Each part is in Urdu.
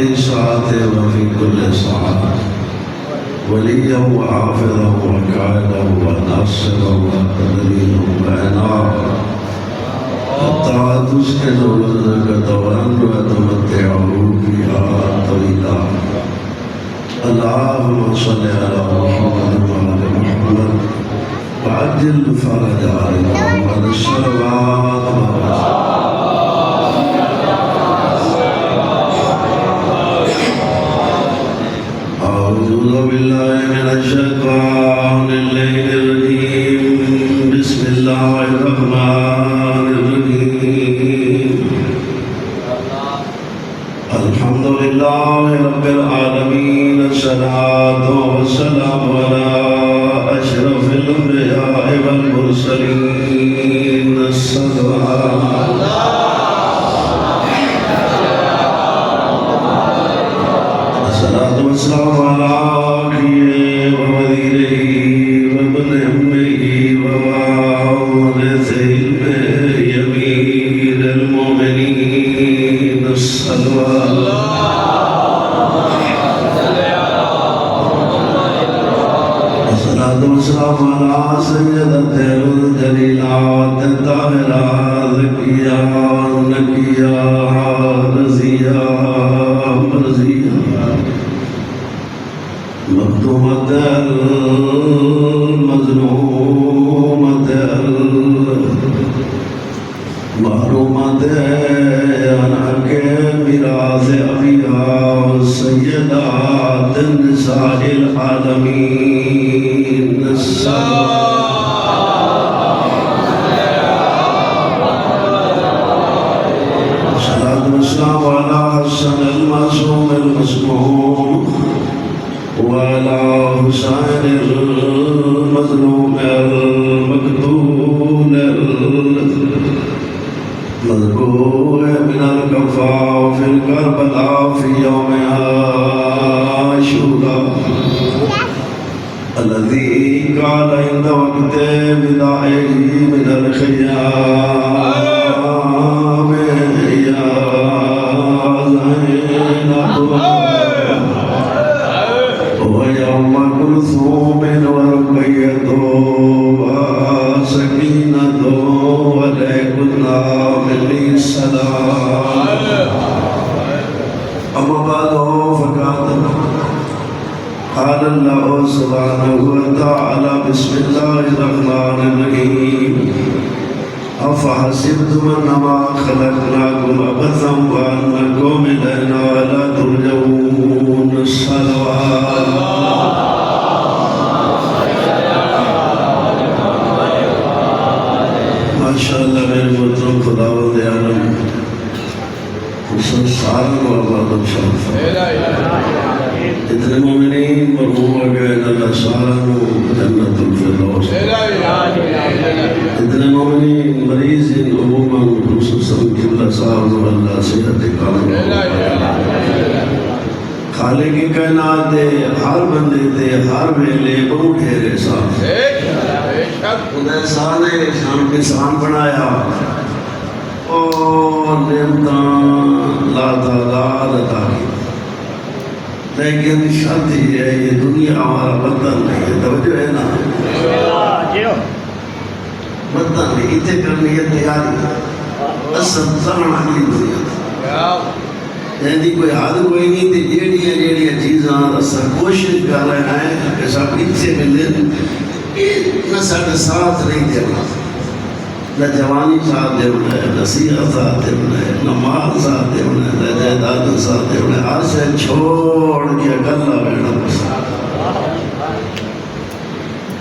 هذه الساعة وفي كل ساعة وليا وحافظا وقائدا وناصرا ودليلا وعناء حتى تسكن وجهك طوعا وتمتعه فيها طويلا. اللهم صل على محمد وعلى محمد وعجل فرجهم وعلى الصلوات أعوذ بالله من الشيطان الرجيم. بسم الله الرحمن الرحيم. الحمد لله رب العالمين. الصلاة والسلام على أشرف الأنبياء والمرسلين. الصلاة والسلام على أخيه ووزيره وابن أمه ووارث أمير المؤمنين. الصلوات والسلام على سيدة الجليلات الطاهرات الزكيات النقيات الرزيات مخدومة المظلومة المحرومة عن حق ميراث أبيها سيدات النساء العالمين. الصلاة والسلام على حسن المعصوم المسموم وعلى حسين المظلوم المقتول المذكور من الكفاء في الكربلاء في يوم عاشوراء الذي قال عند وقت بداعه من الخيام يا زينب ويوم كلثوم ورقية وسكينة وليكنا مني السلام. أما بعد قال الله سبحانه وتعالى بسم الله الرحمن الرحيم. أفحسبتم أنما خلقناكم عبثا وأنكم إلينا لا ترجعون. الصلوات ماشاء اللہ میرے محترم خداوند عالم سارا کو آباد شرف اتنے مومنین مرحوم گئے اللہ سارا کو جنت الفردوس. اتنے مومنین مریض عموماً خصوصاً قبلہ صاحب اللہ صحت کامل خالق کی کائنات دے ہر بندے دے ہر ویلے بہت ڈھیرے صاحب خدا سانے شان کسان بنایا اور نعمتاں لا تعالیٰ عطا کی. لیکن شرط یہ ہے یہ دنیا ہمارا بدن نہیں ہے. توجہ ہے نا بدن نہیں اتنے کرنی ہے تیاری اصل زمن اگلی دنیا یعنی کوئی حد کوئی نہیں تھی. جیڑیاں چیزاں اصل کوشش کر رہے ہیں کہ سب اتنے ملے نہ سارے ساتھ نہیں دینا نہ جوانی ساتھ دینا ہے نہ صحت ساتھ دینا ہے نہ مال ساتھ دینا ہے نہ جائیداد ساتھ دینا ہے. ہر سے چھوڑ کے گلا بیٹھنا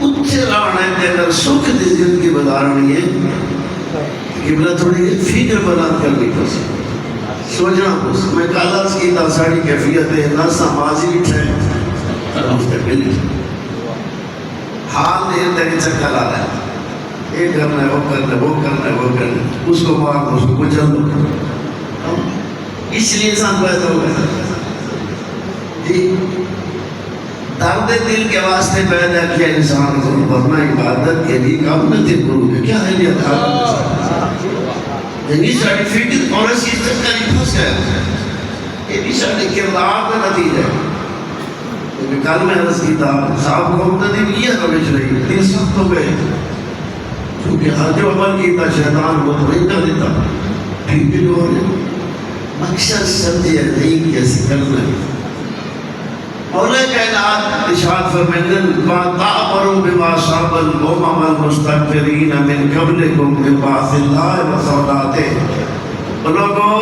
اچھے لانے کے اگر سکھ دی زندگی گزارنی ہے قبلہ تھوڑی فکر بلند کرنی پڑی سوچنا پس میں کالس کی ساری کیفیت ہے نہ سماجی اٹھے مستقبل حال نہیں تیری چکر آ رہا ہے یہ کرنا ہے وہ کرنا ہے وہ کرنا ہے وہ کرنا ہے اس کو مار دو اس کو کچل دو. اس لیے انسان پیدا ہو گیا جی درد دل کے واسطے پیدا کیا انسان کو ورنہ عبادت کے لیے کام نہ تھے کرو گے کیا ہے یہ یعنی سرٹیفکیٹ اور اس چیز تک کا نہیں پھنس گیا یہ بھی سارے کردار کا نتیجہ ہے. کیونکہ کل میں عرض کی تھا صاحب کو مقتدی یہ روش رہی دل سخت ہو گئے کیونکہ ہر جو عمل کیتا شیطان وہ تو نہیں کر دیتا ٹھیک بھی ہو رہے مقصد سمجھے نہیں کیسے کرنا ہے. مولا کائنات ارشاد فرمائیں ما تعمروا بما صاب الامم المستكبرین من قبلکم من بعث اللہ وصلاته. لوگوں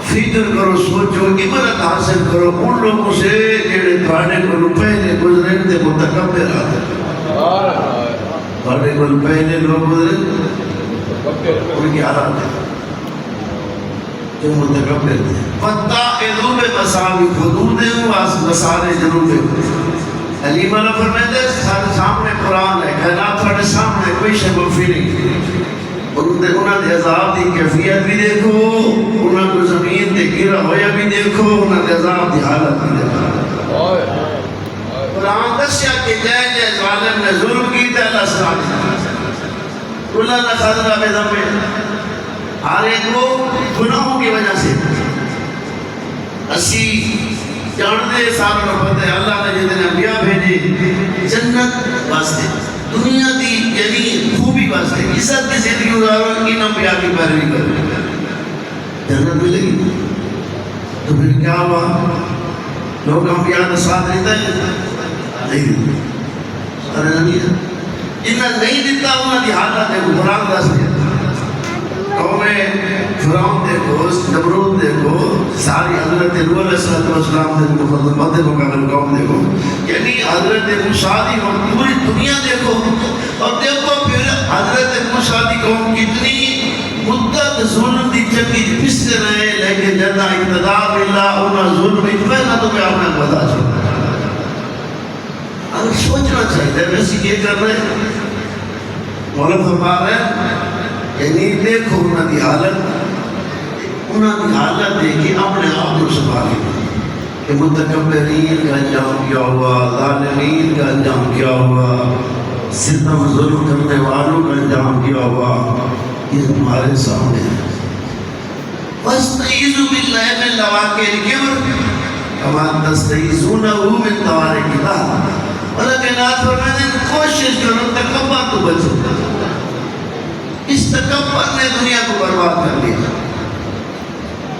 فکر کرو سوچو عبرت حاصل کرو ان لوگوں سے جڑے تھانے کو پہلے گزرے تھے متکبر آتے تھانے کو پہلے لوگ گزرے ان کی حالات ہے جو متکبر تھے. فَتَّائِذُوا بِمَسَاوِقْ حُدُودٍ وَمَسَارِ جُنُوبٍ. علی مولا فرمائے سارے سامنے قرآن ہے کائنات سارے سامنے کوئی شے مخفی نہیں. انہوں نے عذاب دی کیفیت بھی دیکھو انہوں کو زمین تے گرا ہویا بھی دیکھو انہوں نے عذاب دی حالت بھی دیکھو. قرآن دسیا کہ جائے جائے ظالم نے ظلم کی تے اللہ سنا اللہ نے خضرہ میں ذنبے ہر ایک کو گناہوں کی وجہ سے اسی جانتے سارا پتہ ہے اللہ نے جتنے انبیاء بھیجے جنت واسطے دنیا دی یعنی خوبی واسطے عزت کی زندگی گزارو ان انبیاء کی پیروی کرو جنت ملے گی. تو پھر کیا ہوا لوگ انبیاء کا ساتھ دیتا ہے نہیں سارے نبی جنہیں نہیں دیتا انہوں نے حالت ہے قرآن دس دیا قوم فرعون دیکھو نمرود دیکھو ساری حضرت نوح علیہ السلام دیکھو مدد مقابل قوم دیکھو یعنی حضرت موسیٰ دی پوری دنیا دیکھو اور دیکھو پھر حضرت موسیٰ دی قوم کتنی مدت ظلم دی چکی پستے رہے لیکن جنہ اقتدار اللہ انہا ظلم پہلا تو میں آپ نے بتا چکا. اگر سوچنا چاہیے ویسے یہ کر رہے مولا فرما رہے یعنی دیکھو انہوں کی حالت دیکھی اپنے آپ کو سنبھالیں کہ متکبرین کا انجام کیا ہوا ظالمین کا انجام کیا ہوا ستم ظلم کرنے والوں کا انجام کیا ہوا یہ تمہارے سامنے ہے. وَاسْتَعِذُوا بِاللَّهِ مِنْ لَوَاقِعِ الْكِبْرِ كَمَا تَسْتَعِذُونَهُ مِنْ طَوَارِقِ اللَّهِ. لیکن آج فرمائیں کوشش کرو تکبر تو بچو. اس تکبر نے دنیا کو برباد کر دیا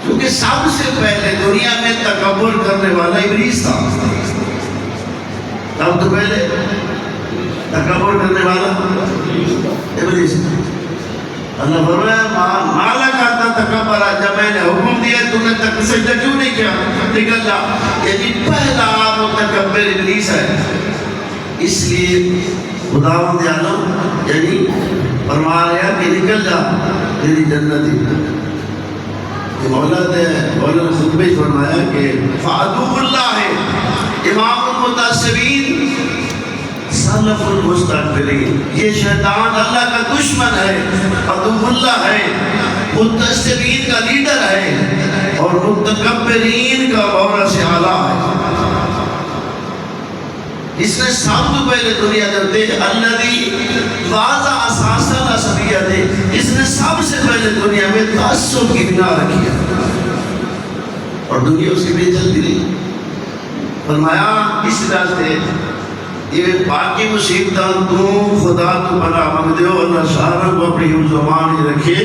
کیونکہ سب سے پہلے دنیا میں تکبر کرنے والا ابلیس تھا. سب تو پہلے تکبر کرنے والا ابلیس. اللہ فرمایا مالا کہتا تکبر جب میں نے حکم دیا تم نے تک سجدہ کیوں نہیں کیا نکل جا. یعنی پہلا متکبر ابلیس ہے. اس لیے خداوند عالم یعنی فرما رہا کہ نکل جا تیری جنت ہی. مولا نے خطبہ فرمایا کہ فعدو اللہ ہے امام المتعصبین سلف المستقبرین. یہ شیطان اللہ کا دشمن ہے عدو اللہ ہے متعصبین کا لیڈر ہے اور متکبرین کا مورث اعلیٰ ہے. اس نے سب تو پہلے دنیا جبتے الذی واضح اساس العصبیت ہے. اس نے سب سے پہلے دنیا میں تعصب کی بنا رکھی ہے اور دنیا اس کی بھی چلتی رہی. فرمایا اس طرح سے یہ باقی مصیبتاں تو خدا تو بنا مانگ دیو اللہ سارا کو اپنی زبان ہی رکھے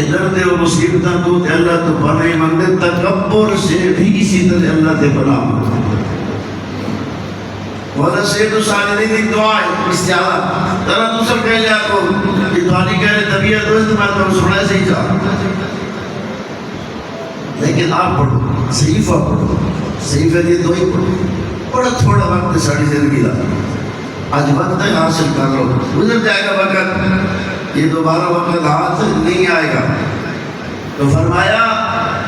ادھر دیو مصیبتاں تو اللہ تو بنا ہی مانگ دے. تکبر سے بھی اسی طرح اللہ تے بنا مانگ دے. مولا سید الساجدین ایک دعا ہے استعاذہ ذرا دوسر کہہ لیا کو یہ دعا نہیں کہہ رہے طبیعت دوست میں تو سننا صحیح تھا لیکن آپ پڑھو صحیفہ پڑھو صحیفہ یہ دو ہی پڑھو بڑا تھوڑا وقت ساری زندگی دا آج وقت ہے حاصل کر لو گزر جائے گا وقت یہ دوبارہ وقت ہاتھ نہیں آئے گا. تو فرمایا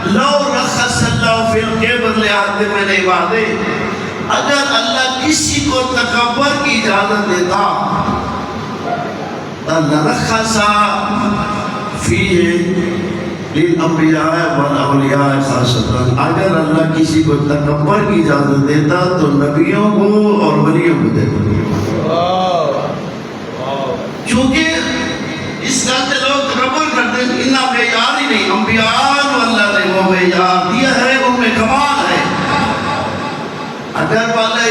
لو رخص اللہ فی القبر لحد میں نہیں وعدے اگر اللہ کسی کو تکبر کی اجازت دیتا لرخصا فیہ للانبیاء والاولیاء خاصتا. اگر اللہ کسی کو تکبر کی اجازت دیتا تو نبیوں کو اور ولیوں کو دیتا. چونکہ اس طرح سے لوگ تکبر کرتے ہیں انہا معیار ہی نہیں. انبیاء اللہ نے وہ معیار دیا ہے ان میں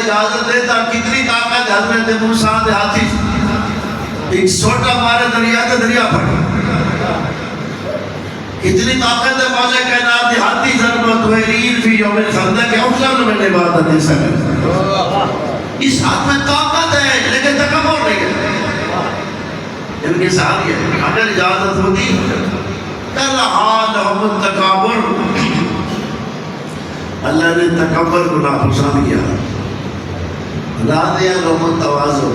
اجازت دیتا کتنی طاقت حضرت موسیٰ دے ہاتھی ایک سوٹا مارے دریا تے دریا پھٹ کتنی طاقت ہے مولا کائنات دے ہاتھی ضربت ویرین فی یوم الخندق کے افضل میں عبادت دے سکتے اس ہاتھ میں طاقت ہے لیکن تکبر نہیں ہے ان کے ساتھ یہ اگر اجازت ہوتی کر رہا لہم التکابر اللہ نے تکبر کو ناپسند کیا لا دیا لہم التواضع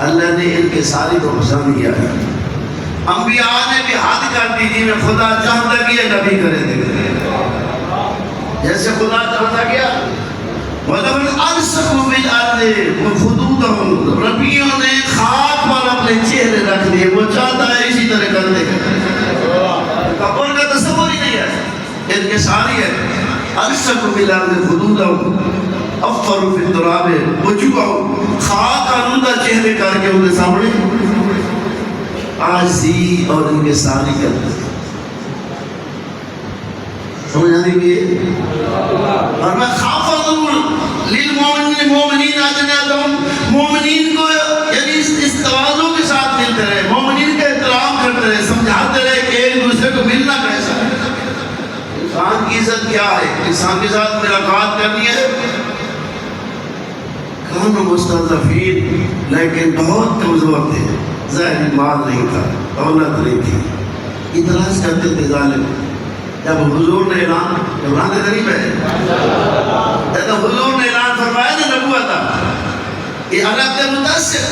اللہ نے ان کے ساری کو پسند کیا ہے انبیاء نے بھی حد کر دی جی میں خدا چاہتا کیا نبی کرے دے جیسے خدا چاہتا کیا وَلَوْنْ أَرْسَكُوا بِالْأَرْضِ وَخُدُودَهُمْ ربیوں نے خاک پر اپنے چہرے رکھ دیے وہ چاہتا ہے اسی طرح کر دے کبر کا تصور ہی نہیں ہے ان کے ساری ہے أَرْسَكُوا بِالْأَرْضِ خُدُودَهُمْ افر فی التراب وجوہ خاک آلودہ چہرے کر کے ان کے سامنے آجزی اور ان کے ساری کرتے سمجھ آنے کے اور میں خافضون للمومنین اجنیتهم مومنین کو یعنی اس توازوں کے ساتھ ملتے رہے مومنین کا احترام کرتے رہے سمجھاتے رہے کہ ایک دوسرے کو ملنا کیسا ہے انسان کی عزت کیا ہے انسان کے ساتھ ملاقات کرنی ہے کانو مستضعفین لیکن بہت کمزور تھے ظاہری مال نہیں تھا دولت نہیں تھی اعتراض کرتے تھے ظالم جب حضور نے اعلان قرآن غریب ہے جب حضور نے اعلان فرمایا نا نبوت تھا یہ اللہ کے متاثر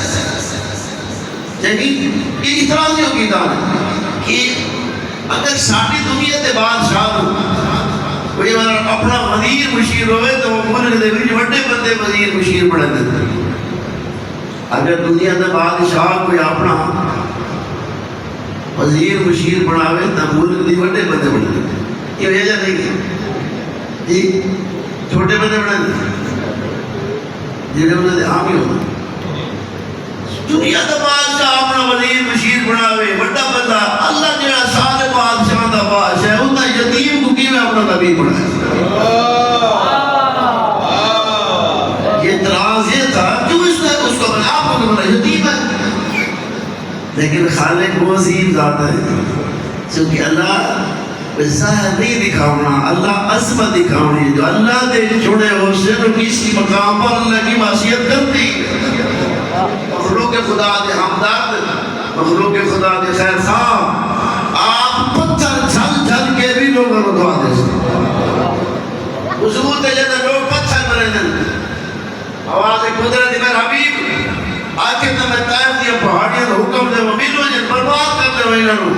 یعنی یہ اعتراض نہیں ہوگی دان کہ اگر ساری دنیا کے بادشاہ کوئی اپنا وزیر مشیر ہوئے تو وہ ملک دے بھی بڑے بندے وزیر مشیر بڑھے دیتے اگر دنیا کے بادشاہ کوئی اپنا وزیر مشیر بناوے تو ملک دی بڑے بندے بڑھے دیتے یہ وجہ نہیں ہے جی چھوٹے بندے بڑھے دیتے جنہیں انہیں دے عام ہی ہوتا دنیا کا بادشاہ اپنا وزیر مشیر بناوے بڑا بندہ اللہ جڑا سارے بادشاہ دا بادشاہ ہے انہیں یتیم کو کی میں اپنا نبی بنائے یہ اعتراض یہ تھا کیوں اس نے اس کو بنا آپ کو بنا یتیم ہے لیکن خالق وہ عظیم ذات ہے چونکہ اللہ ظاہر نہیں دکھاؤنا اللہ عظمت دکھاؤنی جو اللہ دے چھوڑے ہو سے تو کسی مقام پر اللہ کی معصیت کرتی مخلوق خدا دے ہمدرد مخلوق خدا دے خیر خواہ آپ پتھر جھل جھل کے بھی لوگوں کو دعا دے سکتے حضور دے جاتے لوگ پتھر مرے دن آواز قدرت میرے حبیب آکے تو میں طائف دیا پہاڑیاں حکم دے وہ ملو جن برباد کرتے ہوئے انہوں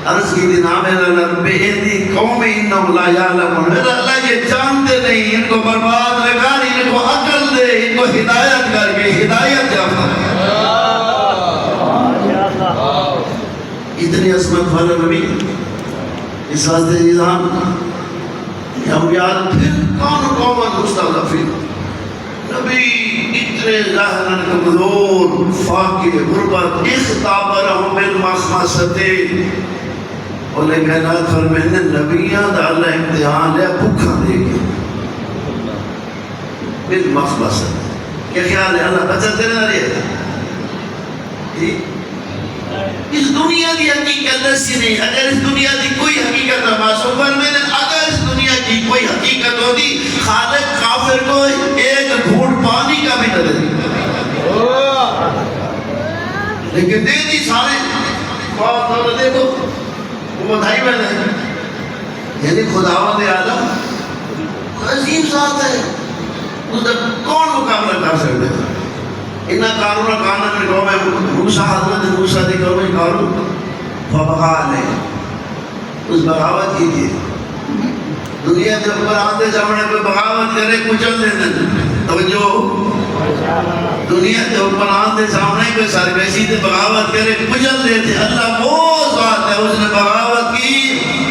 عرض کی دن آمین رب ایدی قوم انہم لا یعلمون میرا اللہ یہ جانتے نہیں ان کو برباد لگا ان کو عقل دے ان کو ہدایت کر کے ہدایت جاتا اتنی عظمت والا نبی اس واسطے نظام کہ ہم یاد پھر کون قومت مستضعفین نبی اتنے ظاہرن کمزور فاقے غربت اختابرہم بالمخمصتے اور لیکن آج فرمینے نبیاں دا اللہ امتحان لیا بھکھا دے گی بالمخمصت کیا خیال ہے اللہ بچت دینے نہ رہے اس دنیا دی حقیقت ایسی نہیں اگر اس دنیا دی کوئی حقیقت نہ معصوم فرمینے اگر اس دنیا کی کوئی حقیقت ہوتی خالق کافر کو ایک گھوٹ پانی کا بھی نہ دے لیکن دے دی سارے بہت دولت دیکھو وہ بھائی بہن ہے یعنی خداوند عالم عظیم ذات ہے اس کا کون مقابلہ کر سکتے ہیں انہا قانونہ کانا میں قوم ہے موسیٰ حضرت موسیٰ دی قوم ہے قانون فبغا علیہ اس بغاوت کی تھی دنیا کے اوپر آتے جامنے کوئی بغاوت کرے کچل دیتے توجہ دنیا کے اوپر آتے سامنے کوئی سرکشی تے بغاوت کرے کچل دیتے اللہ وہ ذات ہے اس نے بغاوت کی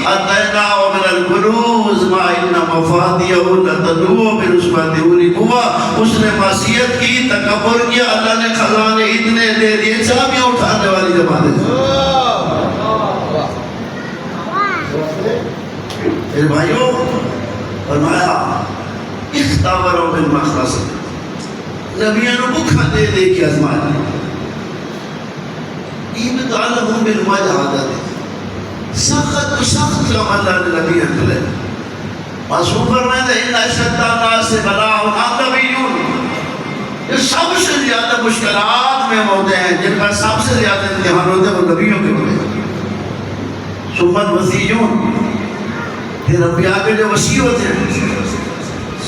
اتینا ومن الکنوز ما ان مفاتیہ لتنوع برسمت اولی قوہ اس نے معصیت کی تکبر کیا اللہ نے خزانے اتنے دے دیے چابیاں اٹھانے والی زمانے پھر بھائیوں فرمایا اختابروں بالمخلص نبیوں نے بکھا دے دے کے آزمایا ابتالہم بالمجاہدت سخت کام اللہ نے نبیوں کو لے معصوم فرمائے ان اشد الناس بلاء النبیون یہ سب سے زیادہ مشکلات میں ہوتے ہیں جن کا سب سے زیادہ امتحان ہوتے ہیں وہ نبیوں کے ہوتے ہیں ثم الوصیون پھر انبیاء کے جو وصی ہوتے ہیں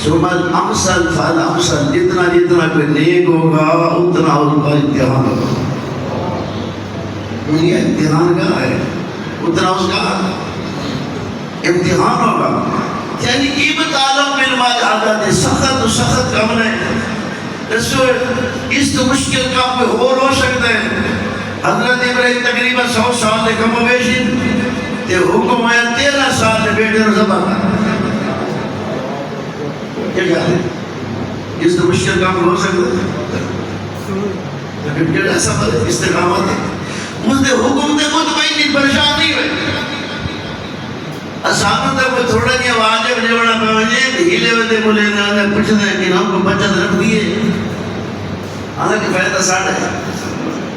ثم الامثل فالامثل جتنا کوئی نیک ہوگا اتنا اس کا امتحان ہوگا یہ امتحان کا ہے اتنا اس کا امتحان ہوگا یعنی ابتالہم بالمجاہدت سخت کام ہے اس تو مشکل کام کوئی اور ہو سکتا ہے حضرت ابراہیم تقریباً 100 سال نے کم ویشن تے حکم ہے 13 سال نے بیٹے نے ذبح کر کیا کہتے ہیں اس تو مشکل کام ہو سکتا ہے لیکن کیا سفر ہے استقامت ہے اس نے حکم دے مطمئن پریشان نہیں ہوئے اسامہ تک وہ تھوڑا نہیں واجب جوڑا پہنچے ہیلے ودے بولے نے پوچھنا ہے کہ ہم کو بچت رکھ دیے حالانکہ فائدہ ساڑھا ہے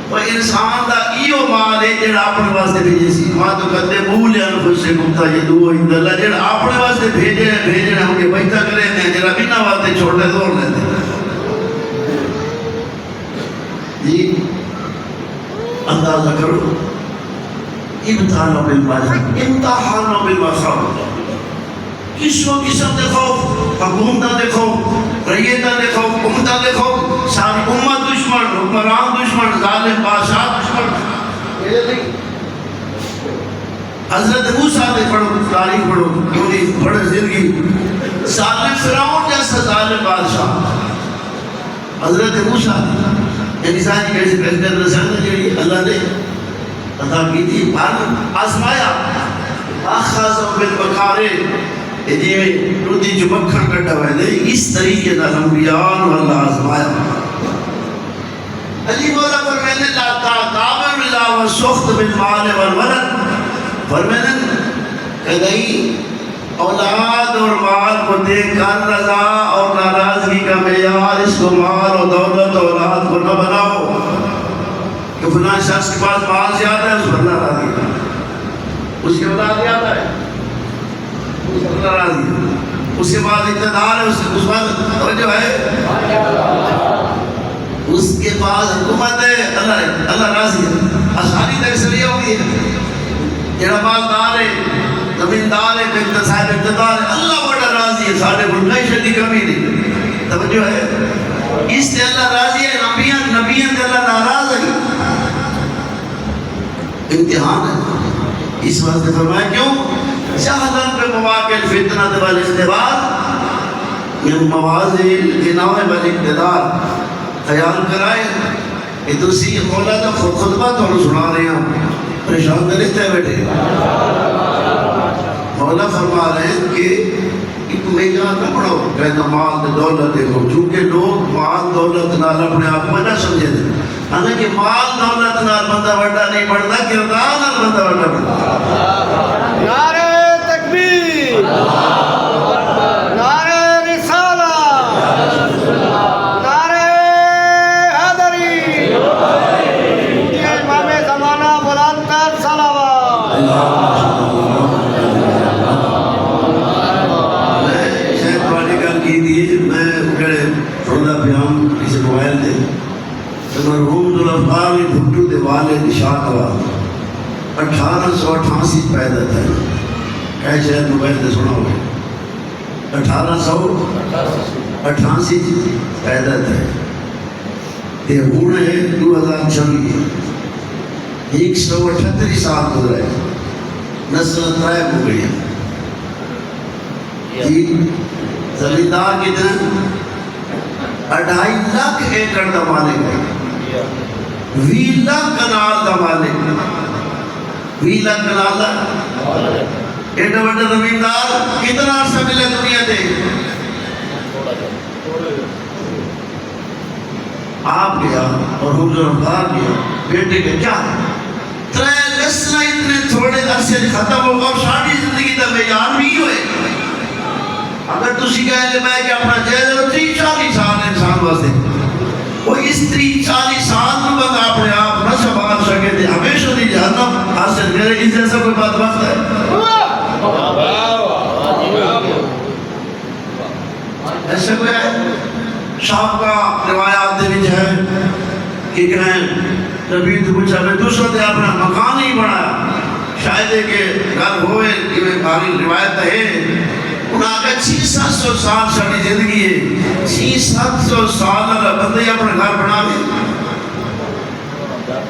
وہ انسان دا ایو مال ہے جڑا اپنے واسطے بھیجے سی ماں تو کہتے بھولے انفسے گمتا یہ دعا عند اللہ جڑا اپنے واسطے بھیجے ہم کے بچتا کرے ہیں جڑا بنا واسطے چھوڑے دور لیتے جی اندازہ کرو امتحانوں بالمصائب کسوں قسم دے خوف حکومتہ دے خوف ریتہ دے خوف امتہ دے خوف ساری امت دشمن حکمران دشمن ظالم بادشاہ دشمن حضرت موسیٰ دے پڑھو تاریخ پڑھو کیونکہ پڑھے زندگی ظالم فرعون جیسا ظالم بادشاہ حضرت موسیٰ یعنی ساری کیسے بہتر رسالہ جڑی اللہ نے عطا کی تھی آزمایا آخذ بالمکارے جی رودی جو مکھن کٹا ہوئے دے اس طریقے دا انبیاء اللہ آزمایا علی مولا فرمینے لا تعامل اللہ والسخط بالمال والولد فرمینے کہ گئی اولاد اور مال کو دیکھ کر رضا اور ناراضگی کا معیار اس کو مال اور دولت اور اولاد کو نہ بناؤ کہ فلاں شخص کے پاس مال زیادہ ہے اس پر ناراضی ہے اس کے اولاد زیادہ ہے اس پر ناراضی ہے اس کے پاس اقتدار ہے اس پر توجہ ہے اس کے پاس حکومت ہے اللہ راضی ہے آسانی تکسریہ ہوگی ہے جڑا مالدار ہے زمیندار ہے صاحب اقتدار ہے اللہ بڑا راضی ہے سارے بلکہ شدی کمی نہیں توجہ ہے اس سے اللہ راضی ہے نبیان سے اللہ ناراض ہے امتحان ہے اس واسطے فرمایا کیوں شاہدن پہ مواقع الفتنہ والاختبار من مواضع الغناء والاقتدار خیال کرائے کہ دوسری مولا دا خطبہ تو سنا رہے ہیں پریشان کرتے ہیں بیٹے مولا فرما رہے ہیں کہ ایک میجان نہ پڑھو کہنا مال دولت دیکھو چونکہ لوگ مال دولت نال اپنے آپ کو نہ سمجھے دیں حالانکہ مال دولت نال بندہ بڑا نہیں پڑھتا کردار نال بندہ بڑا پڑھتا نعرہ تکبیر نعرہ رسالہ نعرہ حیدری امام زمانہ بلند تر صلوات کسی موبائل دے مرحوم ذوالفقار بھٹو دے والد شاہ 1888 پیدا تھا کیا شاید موبائل دے سنا ہوئے 1888 پیدا تھا تے ہون ہے 2026 138 سال گزرے نسل طائب ہو گئی جی زمیندار کتنا 2.5 لاکھ ایکڑ دا مالک ہے 20 لاکھ کنال دا مالک 20 لاکھ کنال دا ایڈا بڑا زمیندار کتنا عرصہ ملے دنیا دے آپ گیا اور حضور افغار گیا بیٹے کے کیا ترے نسلہ اتنے تھوڑے عرصے ختم ہوگا اور ساری زندگی دا معیار بھی ہوئے اگر تسی کہہ لے میں کہ اپنا جائزہ 30-40 سال انسان واسطے وہ استری 40 سال میں بند اپنے آپ نہ سنبھال سکے تھے ہمیشہ دی جہنم حاصل کرے اس جیسا کوئی بات وقت ہے ایسا کوئی ہے شام کا روایات دے وچ ہے کہ کہیں نبی تو پوچھا میں دوسرا دے اپنا مکان ہی بنایا شاید ہے کہ گھر ہوئے کہ میں بھاری روایت ہے انہاں کا 600-700 سال ساری زندگی ہے 600-700 سال اللہ بندے اپنا گھر بنا دے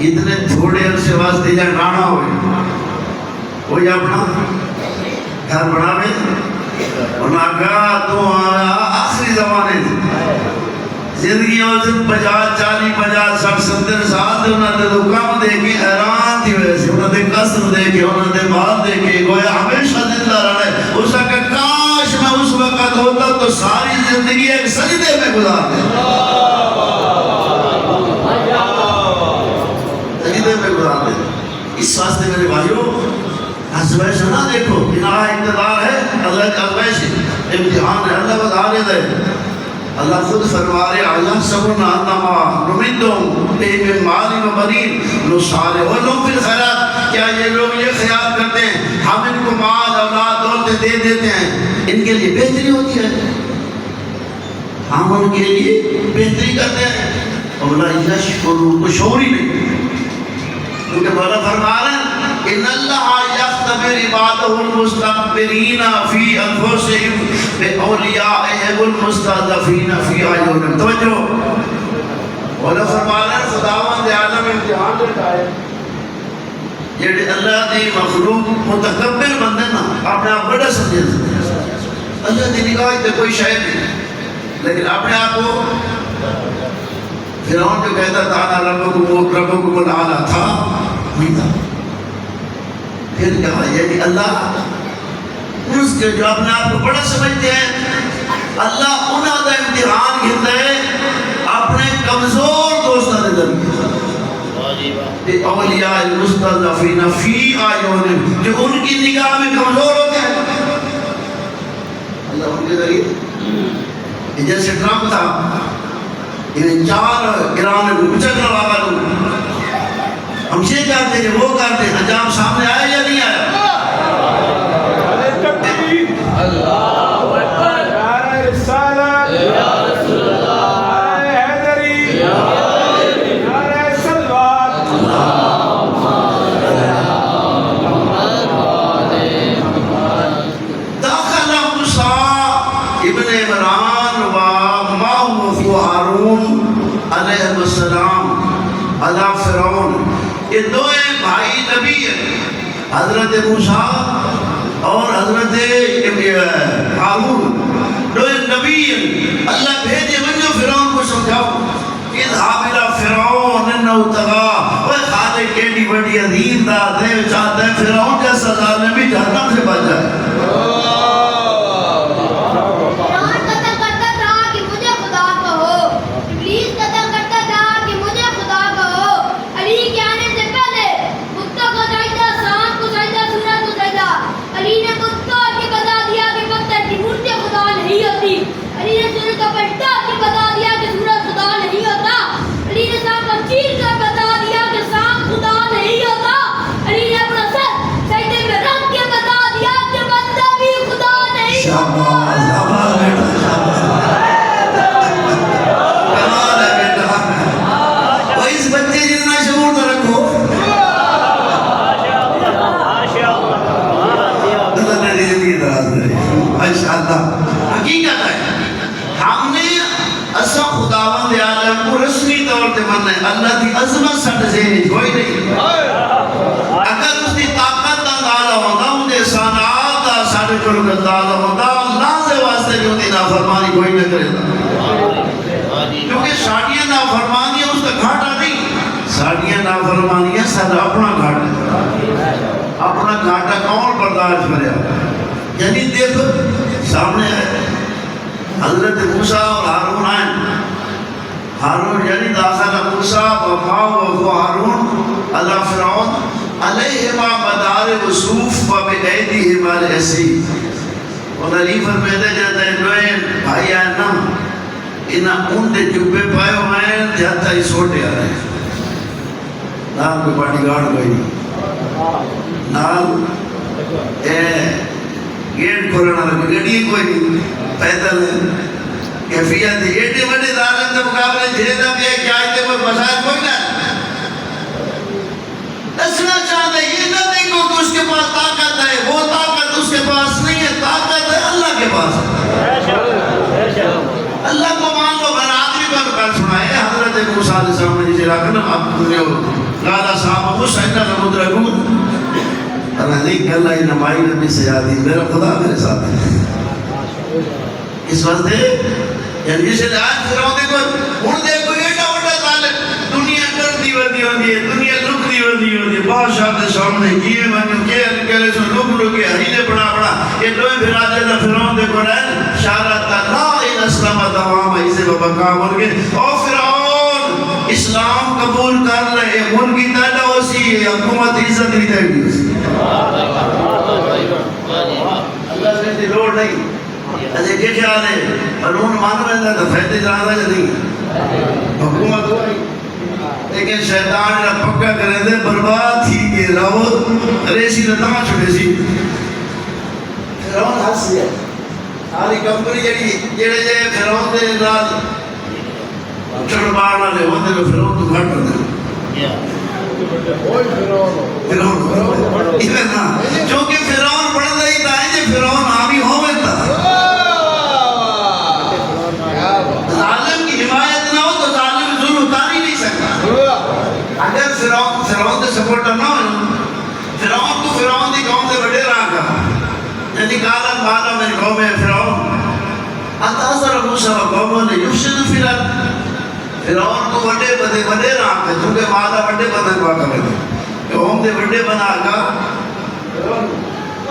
اتنے تھوڑے عرصے واسطے جہاں رانا ہوئے کوئی اپنا گھر بنا دے انہاں کا تو آخری زمانے زندگی اور 50-40-50-60-70 سال دے انہاں دے تو کم دے کے حیران تھی ویسے انہاں دے قصر دے کے انہاں دے مال دے کے گویا ہمیشہ زندہ رہے اس کا کاش میں اس وقت ہوتا تو ساری زندگی ایک سجدے میں گزار دے سجدے میں گزار دے اس واسطے میرے بھائیوں آزمائش نہ دیکھو انہاں اقتدار ہے اللہ کی آزمائش امتحان ہے اللہ بتا دے اللہ خود فرمارے آیا سبنا انما نمدہم بے مال و بنین نصالح ولہم فی الخیرات کیا یہ لوگ یہ خیال کرتے ہیں ہم ان کو مال اولاد دولت دے دیتے ہیں ان کے لیے بہتری ہوتی ہے ہم ان کے لیے بہتری کرتے ہیں اولا یشکرو کو شعور ہی نہیں کیونکہ مولا فرما رہے ہیں ان اللہ یختبر عبادہ المستقبرین فی انفسہم باولیائہم المستضعفین فی اعینہم توجہ مولا فرما رہے ہیں خداوند عالم امتحان دیتا ہے یہ اللہ دی مخلوق متکبر بندے نا اپنے آپ بڑا سمجھے اللہ دی نگاہ تے کوئی شے نہیں لیکن اپنے آپ کو فرعون جو کہتا تھا ربکم الاعلی تھا نہیں تھا پھر کہا یعنی اللہ اس کے جو اپنے آپ کو بڑا سمجھتے ہیں اللہ انہاں دا امتحان گھندا ہے اپنے کمزور دوستاں دے درمیان اولیاء المستضعفین فی اعینہم جو ان کی نگاہ میں کمزور ہوتے ہیں اللہ ان کے ذریعے جیسے ٹرمپ تھا انہیں 4 ایران کو کچھ کروا لوں ہم یہ کرتے ہیں وہ کرتے ہیں انجام سامنے آیا یا نہیں آیا اللہ اکبر نعرہ رسالت یا رسول اللہ نعرہ حیدری یا نعرہ صلوات داخل موسیٰ ابن عمران و معه ہارون علیہ السلام علی فرعون یہ دو بھائی نبی ہیں حضرت موسیٰ اور حضرت ہارون دو نبی ہیں اللہ بھیجے منجو فرعون کو سمجھاؤ اذهب الى فرعون انه طغى وہ خالق کیڑی بڑی عظیم ذات ہے چاہتا ہے فرعون جیسا ظالم بھی جہنم سے بچ جائے حقیقت ہے ہم نے اسا خداوند عالم کو رسمی طور تے مننا ہے اللہ دی عظمت سٹ ذہن کوئی نہیں اگر اس دی طاقت دا اندازہ ہوندا ان دے صنعات دا ساڈے کول اندازہ ہوندا اللہ دے واسطے جو دی نافرمانی کوئی نہ کرے کیونکہ ساڈیاں نافرمانیاں اس کا گھاٹا نہیں ساڈیاں نافرمانیاں ساڈا اپنا گھاٹا اپنا گھاٹا کون برداشت کرے یعنی دیکھو سامنے ہے حضرت موسیٰ اور ہارون آئیں ہارون یعنی داخل موسیٰ و ہارون علی فرعون علیہما مدار وصوف و بِعَيْدِهِمَا الْأَسِيمِ اور علی فرمیدے جاتا ہے دوئے بھائی آئیں نا انہیں اونٹے جبے پائے ہوئے ہیں جاتا ہی سوٹے آ رہے ہیں نام کوئی باڈی گارڈ کوئی نہیں نام گیٹ کھولنا لگے گڑی کوئی نہیں پیدل کیفیت ایڈے بڑے ظالم کے مقابلے جہیدہ بھی ہے کہ آئیتے کوئی مسائل کوئی نہ دسنا چاہتا ہے یہ نہ دیکھو کہ اس کے پاس طاقت ہے وہ طاقت اس کے پاس نہیں ہے طاقت ہے اللہ کے پاس ہے اللہ کو مان لو میں آدمی کا کل سنائے حضرت موسیٰ علیہ السلام نے جسے رکھنا اب تمہیں لالا صاحب مسعیدہ سمدر گود اللہ نہیں کہ اللہ نمائی نبی سے یادی میرا خدا میرے ساتھ ہے اس وقت یعنی جسے آج پھراؤں دیکھو ہون دیکھو ایڈا وڈا ظالم دنیا کرتی ودی ہوتی ہے دنیا لکتی ودی ہوتی ہے بادشاہ کے سامنے کیے منو کے کہلے سو لک لکے حیلے بڑا یہ دوئے بھرا جاتا پھراؤں دیکھو رہے شارت لا ان اسلام دوام ایسے ببکا مرگے او فرعون اسلام قبول کر لے ملکی تیڑا ہوسی ہے حکومت عزت بھی تیڑی ہوسی اللہ سے لوڑ نہیں اچھے کیا خیال ہے قانون مان رہے ہیں تو فیدے جانا ہے نہیں حکومت ہو رہی لیکن شیطان جب پکا کرے دے برباد تھی کہ رہو ریسی نتاں چھوٹے سی فرعون ہنس گیا ساری کمپنی جڑے جے فرعون دے نال چڑھ بارنا لے ہوندے تو فرعون تو گھٹ ہوندے فرعون چونکہ فرعون پڑھ رہی تھا جے فرعون آمی ہوئے تھا ظالم کی حمایت نہ ہو تو ظالم ظلم اتار ہی نہیں سکتا اگر فرعون دے سپورٹر نہ ہو فرعون کو فرعون دی قوم دے بڑے رہا کہا یعنی قالا مالا من قوم فرعون اتاثر موسیٰ و قوموں نے یفسد فی الارض فرعون کو بڑے بڑے رہا کہا چونکہ مالا بڑے بدن کو آگا کہ قوم دے بڑے بنا آگا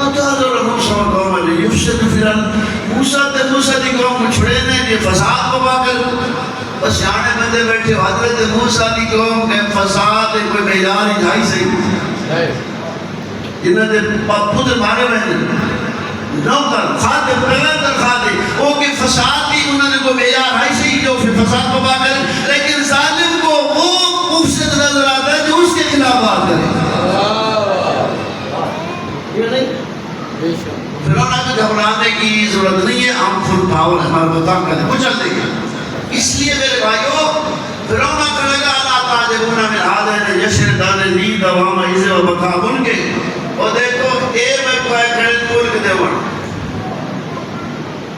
اتاثر موسیٰ و قوموں نے یفسد فی الارض موسیٰ دی قوم کو چھڑے نے یہ فساد کو باقل بس یہاں بندے بیٹھے حضرت موسیٰ دی قوم کے فساد کوئی بیدار ہی جائی صحیح جنہوں نے پودر مارے ہوئے نوکر خاتے پیغمبر خاتے وہ کہ فساد بھی انہوں نے کو بیار ہے صحیح جو پھر فساد کو باقر لیکن ظالم کو وہ مفسد نظر آتا ہے جو اس کے خلاف بات کرے یہ نہیں فرعون کو گھبرانے کی ضرورت نہیں ہے ہم فل پاور ہمارے کو طاقت ہے کچھ چل دیں گے اس لیے میرے بھائیو فرعون کو لگا اللہ تعالیٰ من حاضر یشر دان لی دوام ایزے و بقابل کے اور دیکھو اے میں کوئی کھڑے دور کے دیوان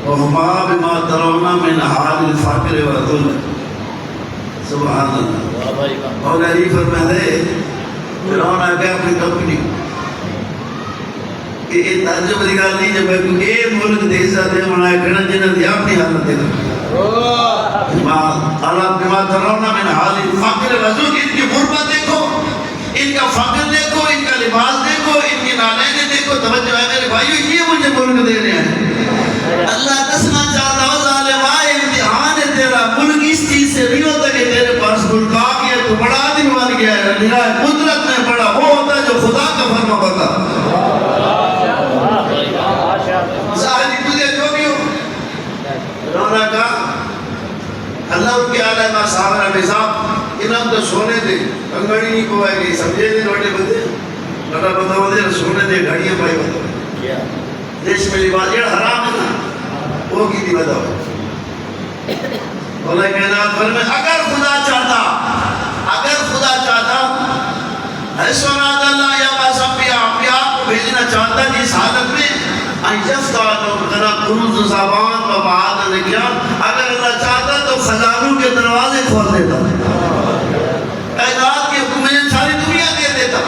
وہما بما ترونا من حال الفاقر و رتول سبحان اللہ مولا علی فرمائے دے فرعون آگے اپنی کمپنی کہ یہ تعجب دی گل نہیں جب کہ اے ملک دے عزت ہے منائے کھڑا جنہ دی اپنی حالت دے اللہ بما ترونا من حال الفاقر و رتول ان کی غربت دیکھو ان کا فقر دیکھو ان کا لباس دیکھو ان کی نالینیں دیکھو توجہ ہے میرے بھائیو یہ مجھے ملک دے رہے ہیں اللہ دسنا چاہتا ہو ظالم آئے امتحان ہے تیرا ملک اس چیز سے نہیں ہوتا کہ تیرے پاس ملک آ گیا تو بڑا آدمی بن گیا ہے نہایت قدرت میں بڑا وہ ہوتا ہے جو خدا کا فرما بتا ظاہری تجھے جو بھی ہو رونا کا اللہ ان کے آلہ ماں صحابہ رب صاحب انہوں تو سونے دے انگڑی نہیں کو آئے گئی سمجھے دے روٹے بندے لڑا بندہ ہو دے سونے دے گھڑیاں پائی بندہ دیش میں لباس یہ حرام ہے نا وہ کی دی بندہ ہو اللہ کہنات فرمائے اگر خدا چاہتا حسنات اللہ یا باس انبیاء کو بھیجنا چاہتا جس حالت میں ایجفتا جو کنا قروض زبان و بعاد نکیان اگر اللہ چاہتا تو خزانوں کے دروازے کھول دیتا کائنات کی حکومت ساری دنیا دے دیتا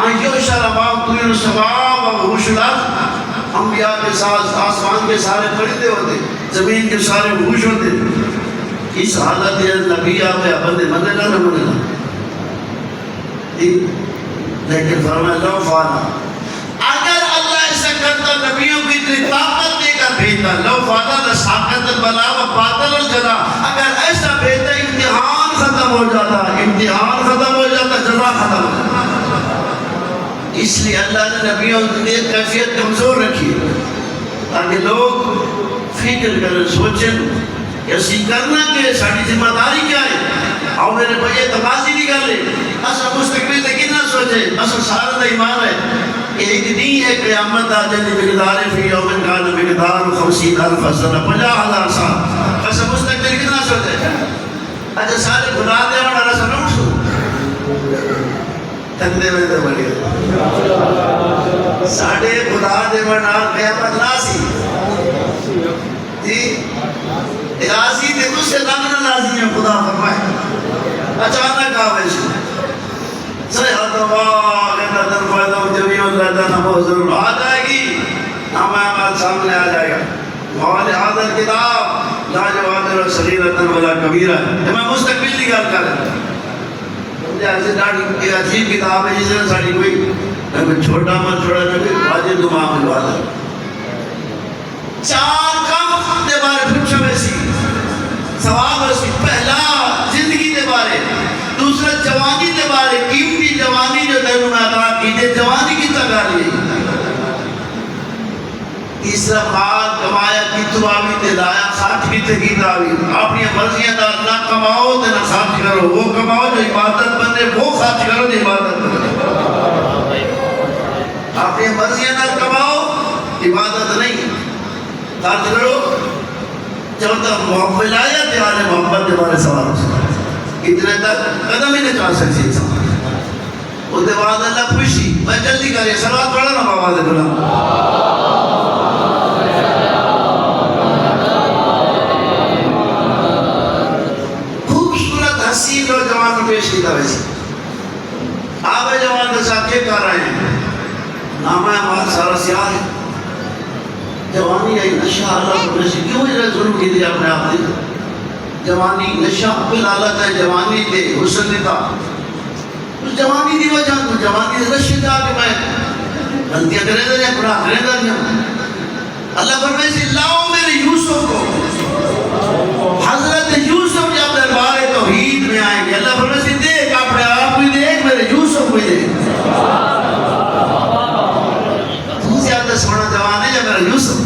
ایو شرمام طویل السمام و وحوش الارض انبیاء کے ساتھ آسمان کے سارے پرندے ہوتے زمین کے سارے وحوش ہوتے اس حالت یہ نبی آتے بندے منے نہ منے نہ لیکن فرمائے لو فانا اگر اللہ ایسا کرتا نبیوں کی اتنی طاقت دے کر بھیجتا لو فانا لساقت البلا و باطل الجزا اگر ایسا بھیجتا امتحان ختم ہو جاتا جزا ختم ہو جاتا اس لیے اللہ نے نبیوں کی کیفیت کمزور رکھی تاکہ لوگ فکر کریں سوچیں کہ اسی کرنا کہ ساری ذمہ داری کیا ہے اور میرے بھائی تقاضی نہیں کر لے اصل مستقبل سے کتنا سوچے اصل سارا دا ایمان ہے کہ ایک دن ہے قیامت آ جائے مقدار فی یوم کان مقدار 50,000 سنہ 50,000 سال اصل مستقبل کتنا سوچے اچھا سارے خدا دے والا رسول اٹھ سو تک دے میں دے بڑی ساڑھے خدا دے والا قیامت ناسی جی راضی تے تو سے داننا راضی ہے خدا فرمائے اچانک آوے سے سیحت اللہ لینا دن فائدہ جمیع اللہ دن بہت ضرور آ جائے گی نام احمد سامنے آ جائے گا موال حاضر کتاب لا جواب صغیرۃ ولا کبیرہ ہے میں مستقبل کی گل کر رہا ہوں ایسے ڈاڑی عجیب کتاب ہے جسے ساڑی کوئی چھوٹا مت چھوڑا نہ کوئی واجد امام الوادر چار کم دے بارے پوچھا ویسی سواب ویسی پہلا زندگی دے بارے دوسرا جوانی دے بارے قیمتی جوانی جو تینوں میں عطا کی دے جوانی کی تکار لی تیسرا مال کمایا کی تو آوی تے لایا خرچ کی تے کی داوی اپنی مرضیاں دار نہ کماؤ تے نہ خرچ کرو وہ کماؤ جو عبادت بنے وہ خرچ کرو جو عبادت بنے اپنی مرضیاں دار کماؤ عبادت نہیں خرچ کرو جب تک ولایت آل محمد کے بارے سوال ہو سکتا اتنے تک قدم ہی نہیں چاہ سکتی انسان اس کے بعد اللہ خوشی میں جلدی کریے صلوات پڑھا نا بابا دے بلا خوبصورت حسین نوجوان کو پیش کیتا ویسے آپ جوان کے ساتھ کیا کر رہے ہیں نام ہے ہمارا سارا سیاہ ہے جوانی ہے نشہ اللہ کو نشہ کیوں یہ ظلم کی دیا اپنے آپ نے جوانی نشہ پہ لالت ہے جوانی دے حسن دیتا اس جوانی دی وجہ تو جوانی دے نشہ جا کے میں غلطیاں کرے دے رہے گناہ کرے دے رہے اللہ فرمائے سے لاؤ میرے یوسف کو حضرت یوسف جب دربار توحید میں آئیں گے اللہ فرمائے سے دیکھ اپنے آپ کو دیکھ میرے یوسف کو دیکھ تو زیادہ سونا جوان ہے یا میرا یوسف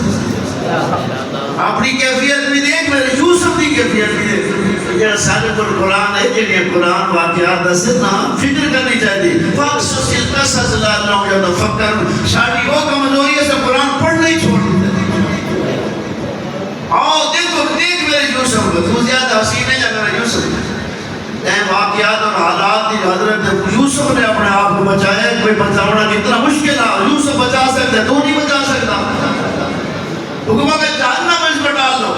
اپنی کیفیت بھی دیکھ میرے یوسف کی کیفیت بھی دیکھ یہ سارے قرآن ہے جنہیں قرآن واقعات دسنا فکر کرنی چاہیے فاقصص القصص لعلہم یتفکرون شاڑی وہ کمزوری ہے سب قرآن پڑھنا ہی چھوڑ آؤ دیکھو دیکھ میرے یوسف کو تو زیادہ حسین ہے یا میرا یوسف اے واقعات اور حالات کی حضرت یوسف نے اپنے آپ کو بچایا کوئی بچاؤنا کتنا مشکل ہے یوسف بچا سکتا ہے تو نہیں بچا سکتا حکمہ کہ جہنم میں اس پر ڈال دو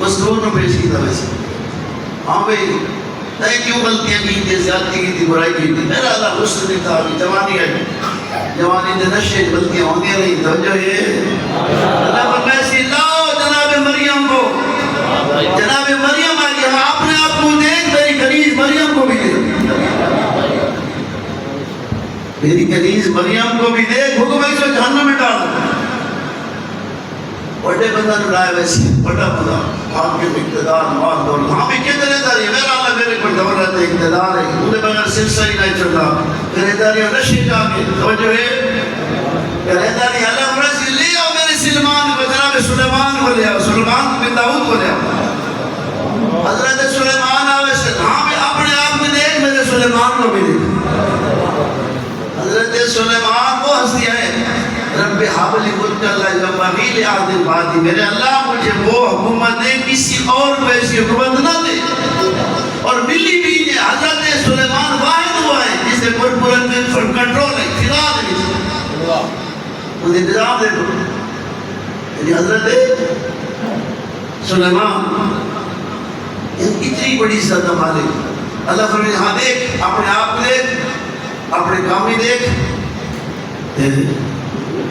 مستور نے پیش کی تھا ویسے ہاں بھئی تائیں کیوں غلطیاں کی تھی زیادتی کی تھی برائی کی تھی میرا اللہ حسن نہیں تھا جوانی ہے جوانی دے نشے غلطیاں ہوندی نہیں توجہ یہ اللہ فرمائے سی لاؤ جناب مریم کو جناب مریم آگی ہاں اپنے آپ کو دیکھ میری کنیز مریم کو بھی دیکھ میری کنیز مریم کو بھی دیکھ حکم ہے اس کو جہنم میں ڈال بڑے بندہ نرائے ویسی بڑا بندہ آپ کے اقتدار مواد دور ہاں بھی کیا درے داری ہے میرا اللہ میرے کوئی دولت ہے اقتدار ہے انہیں بغیر سلسہ ہی نہیں چلتا درے داری ہے نشے جا کے توجہ ہے درے داری اللہ مرسی لے آؤ میرے سلمان کو جناب سلیمان کو لے آؤ سلیمان بن داؤد کو لے آؤ حضرت سلیمان آوے سے ہاں بھی اپنے آپ میں دیکھ میرے سلیمان کو بھی دیکھ حضرت سلیمان وہ ہستی ہے رب حابلی ملک اللہ جباغی لعادل بادی میرے اللہ مجھے وہ حکومت دے کسی اور کو ایسی حکومت نہ دے اور ملی بھی ہے حضرت سلیمان واحد ہوا ہے جسے پورت کنٹرول ہے خلال ہے انہیں نظام دیکھو یعنی حضرت سلیمان اتنی بڑی عزت ہمارے اللہ فرمائے ہاں دیکھ اپنے آپ کو دیکھ اپنے کام ہی دیکھ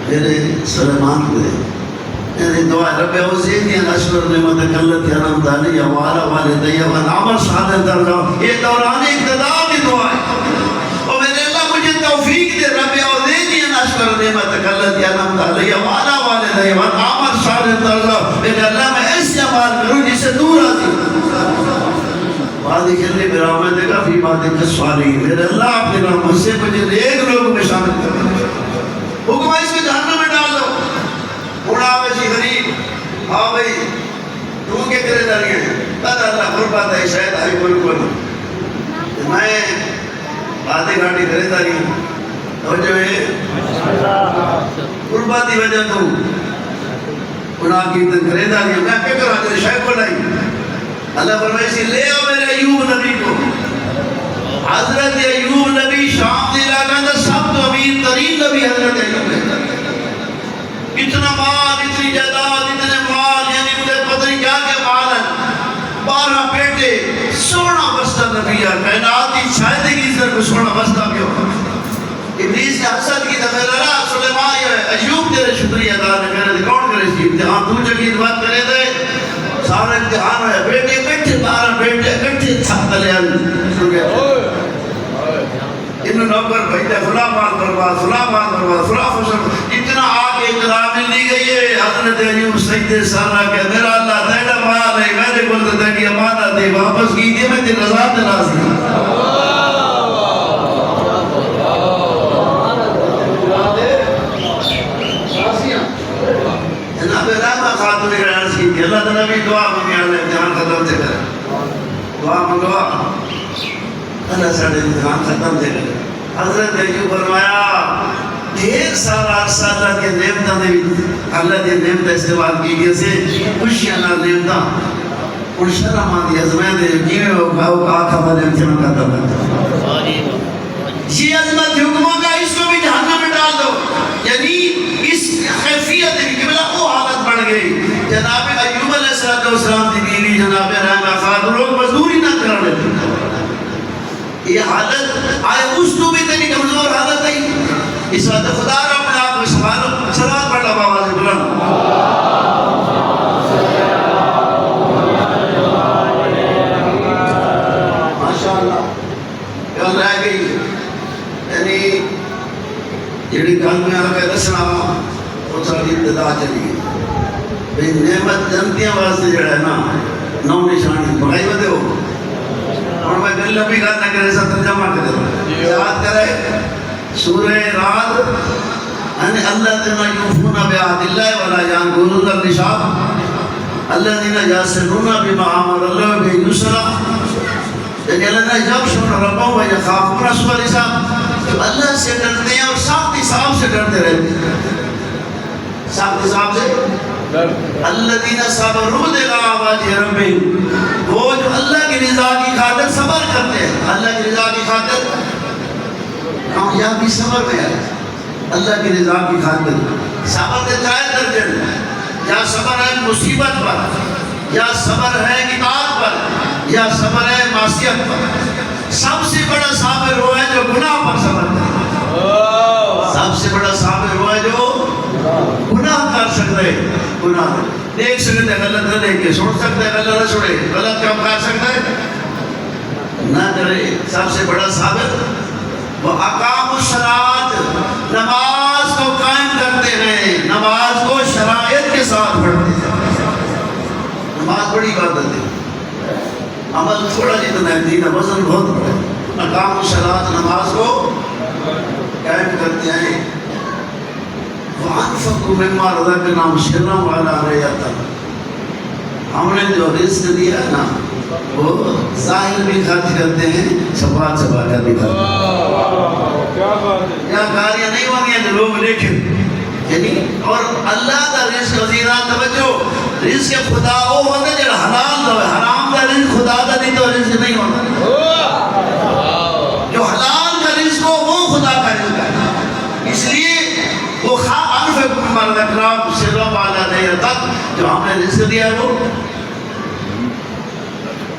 میرے سلیمان کو دیکھ یعنی دعا رب اوزینی ان اشکر نعمت کلت انعمت علی وعلی والدی ونعمل صالحا ترضاه یہ دوران اقتدار کی دعا ہے اور میرے اللہ مجھے توفیق دے رب اوزینی ان اشکر نعمت کلت انعمت علی وعلی والدی ونعمل صالحا ترضاه میرے اللہ میں ایسے عمل کروں جس سے دور آتی بادی کھلنے میں رحمت کا فی بادی کسوالی میرے اللہ اپنے رحمت سے مجھے ایک لوگ میں شامل کر حکم ہے اس کے جہنم میں ڈال دو بوڑھا ویسی غریب اللہ قربات ہے شاید آئی بالکل میں آدھے گھاٹی خریداری توجہ ہے قرباتی وجہ تو گناہ کی خریداری میں کیا کرا تیرے شاید کو لائی اللہ فرمائے لے آؤ میرے ایوب نبی کو حضرت ایوب نبی شام دے علاقہ دا سب تو امیر ترین نبی حضرت ایوب ہے اتنا مال اتنی جائیداد اتنے مال یعنی مجھے پتہ نہیں کیا کیا مال ہے 12 بیٹے سونا بستہ نبی ہے کائنات کی شاہدگی سے کو سونا بستہ بھی ہوگا ابلیس نے حسد کی دفعہ لڑا سلیمان یہ ایوب تیرے شکریہ ادا نہ کرے کون کرے اس امتحان تو جگہ بات کرے دے سارا امتحان ہے بیٹے بیٹھے 12 بیٹے بیٹھے تھک لے انہوں نوکر بھیجا فلاں مال برباد فلاں مال برباد فلاں فصل اتنا آگے اطلاع ملی گئی ہے حضرت ایوب سجدے سارا کہ میرا اللہ تیرا مال ہے میرے کو تو تیری امانت دے واپس کیجئے میں تیری رضا تے راضی ہوں جناب راما خاتون نے عرض کی کہ اللہ تعالیٰ بھی دعا مانگے اللہ امتحان ختم سے کرے دعا مانگوا اللہ ساڑھے امتحان ختم سے کرے حضرت ایوب فرمایا ڈھیر سارا عرصہ اللہ کے نعمتہ نے بھی اللہ کے نعمتہ استعمال کی گئے سے خوشی اللہ نعمتہ اور شرم آدھی عظمت ہے کیویں ہو کھاؤ آخا والے امتحان ختم ہے یہ عظمت حکموں کا اس کو بھی جہنم میں ڈال دو یعنی اس خیفیت ہے کہ بلا وہ حالت بڑھ گئی جناب ایوب علیہ السلام کی بیوی جناب رحمہ خاتون لوگ مزدوری نہ کر رہے تھے یہ حالت آئے اس تو بھی تنی کمزور حالت ہے اس وقت خدا را اپنے آپ کو سبحانو صلوات پڑھ لو آواز بلند ماشاءاللہ کل رہ گئی یعنی جڑی گل میں آگے دسنا وہ ساری ابتدا چلی گئی بھئی نعمت جنتیاں واسطے جڑا ہے نا نو نشانی بڑھائی بدے ہو اور میں دل لبی گا نہ کرے سا ترجمہ کرے یاد کرے سورہ رات یعنی اللہ دینا یوفون بعہد اللہ ولا ينقضون الميثاق الذين يصلون بما امر الله به يسرا یعنی اللہ نے جب شون ربوں و یخافون سوء الحساب تو اللہ سے ڈرتے ہیں اور سخت حساب سے ڈرتے رہتے ہیں سخت حساب سے الذين صبروا ابتغاء وجه ربهم وہ جو اللہ کی رضا کی خاطر صبر کرتے ہیں اللہ کی رضا کی خاطر کامیابی صبر میں ہے اللہ کی رضا کی خاطر صبر کے ترائے درجے یا صبر ہے مصیبت پر یا صبر ہے اطاعت پر یا صبر ہے معصیت پر سب سے بڑا صابر وہ ہے جو گناہ پر صبر کرے سب سے بڑا صابر وہ ہے جو گناہ کر سکتے ہیں گناہ دیکھ سکتے ہیں غلط نہ دیکھے سن سکتے ہیں غلط نہ چھوڑے غلط کام کر سکتے ہیں نہ کرے سب سے بڑا صابر وہ اقام الصلاۃ نماز کو قائم کرتے ہیں نماز کو شرائط کے ساتھ پڑھتے ہیں نماز بڑی عبادت ہے عمل تھوڑا جتنا ہے دین وزن بہت بڑا ہے اقام الصلاۃ نماز کو قائم کرتے ہیں وَأَنفَقُوا مِمَّا رَزَقْنَاهُمْ سِرًّا وَعَلَانِيَةً ہم نے جو رزق دیا نا وہ ظاہر بھی خرچ کرتے ہیں چھپا چھپا کر بھی کرتے ہیں یا کاریاں نہیں ہوں گی لوگ دیکھیں یعنی اور اللہ کا رزق وزیران توجہ رزق خدا وہ ہوتا ہے جو حلال دو حرام کا رزق خدا کا نہیں تو رزق نہیں ہوتا جو حلال کا رزق ہو وہ خدا کا رزق ہے اس لیے وہ انفقوا مما رزقناکم سرا وعلانیۃ جو ہم نے رزق دیا ہے وہ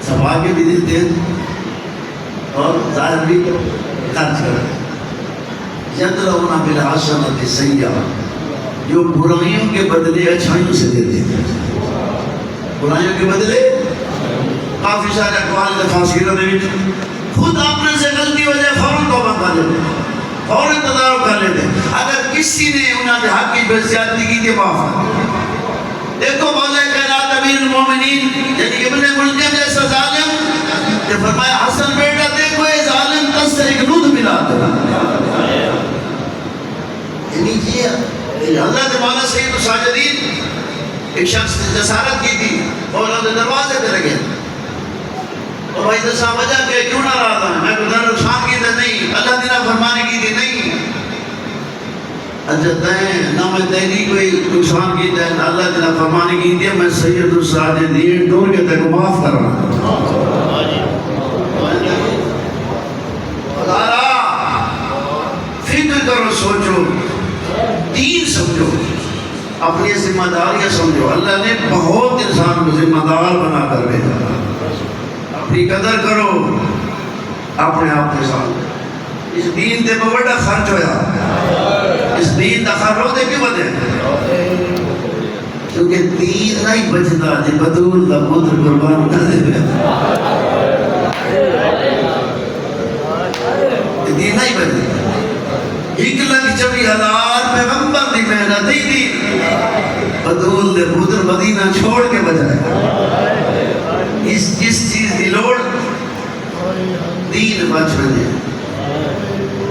سب آگے بھی دیتے ہیں اور ظاہر بھی خرچ کرتے ہیں یدرؤون بالحسنۃ السیئۃ جو برائیوں کے بدلے اچھائیوں سے دیتے ہیں برائیوں کے بدلے کافی سارے اقوال تفاسیر میں خود اپنے سے غلطی ہو جائے فوراً توبہ کر لیتے ہیں فوراً تدارک کر لیتے ہیں اگر کسی نے انہوں نے حق کی بزیادتی کی تھی معاف کر دیکھو مولا کائنات امیر المومنین یعنی ابن ملجم جیسا ظالم کہ فرمایا حسن بیٹا دیکھو یہ ظالم تس سے ایک دودھ ملا دے یعنی یہ حضرت مولا سید الساجدین ایک شخص نے جسارت کی تھی مولا نے دروازے پہ لگے اور بھائی دسا وجہ کہ کیوں نہ رہا تھا میں کو نقصان کی تھا نہیں اللہ دینا فرمانے کی تھی نہیں اچھا تین نہ میں تیری کوئی نقصان کی تھی اللہ دینا فرمانے کی تھی میں سید الساجدین ڈور کے تک معاف کر رہا فکر کرو سوچو دین سمجھو اپنی ذمہ داریاں سمجھو اللہ نے بہت انسان کو ذمہ دار بنا کر بھیجا اپنی قدر کرو اپنے آپ کے ساتھ اس دین تے بڑا خرچ ہویا اس دین دا خرچ ہوتے کیوں بدے کیونکہ دین نہیں بچتا جی بدول دا پتر قربان نہ دے دین نہیں بچتا 1,24,000 پیغمبر دی محنت دی بدول دے پتر مدینہ چھوڑ کے بجائے اس جس چیز دی لوڑ دین بچ رہے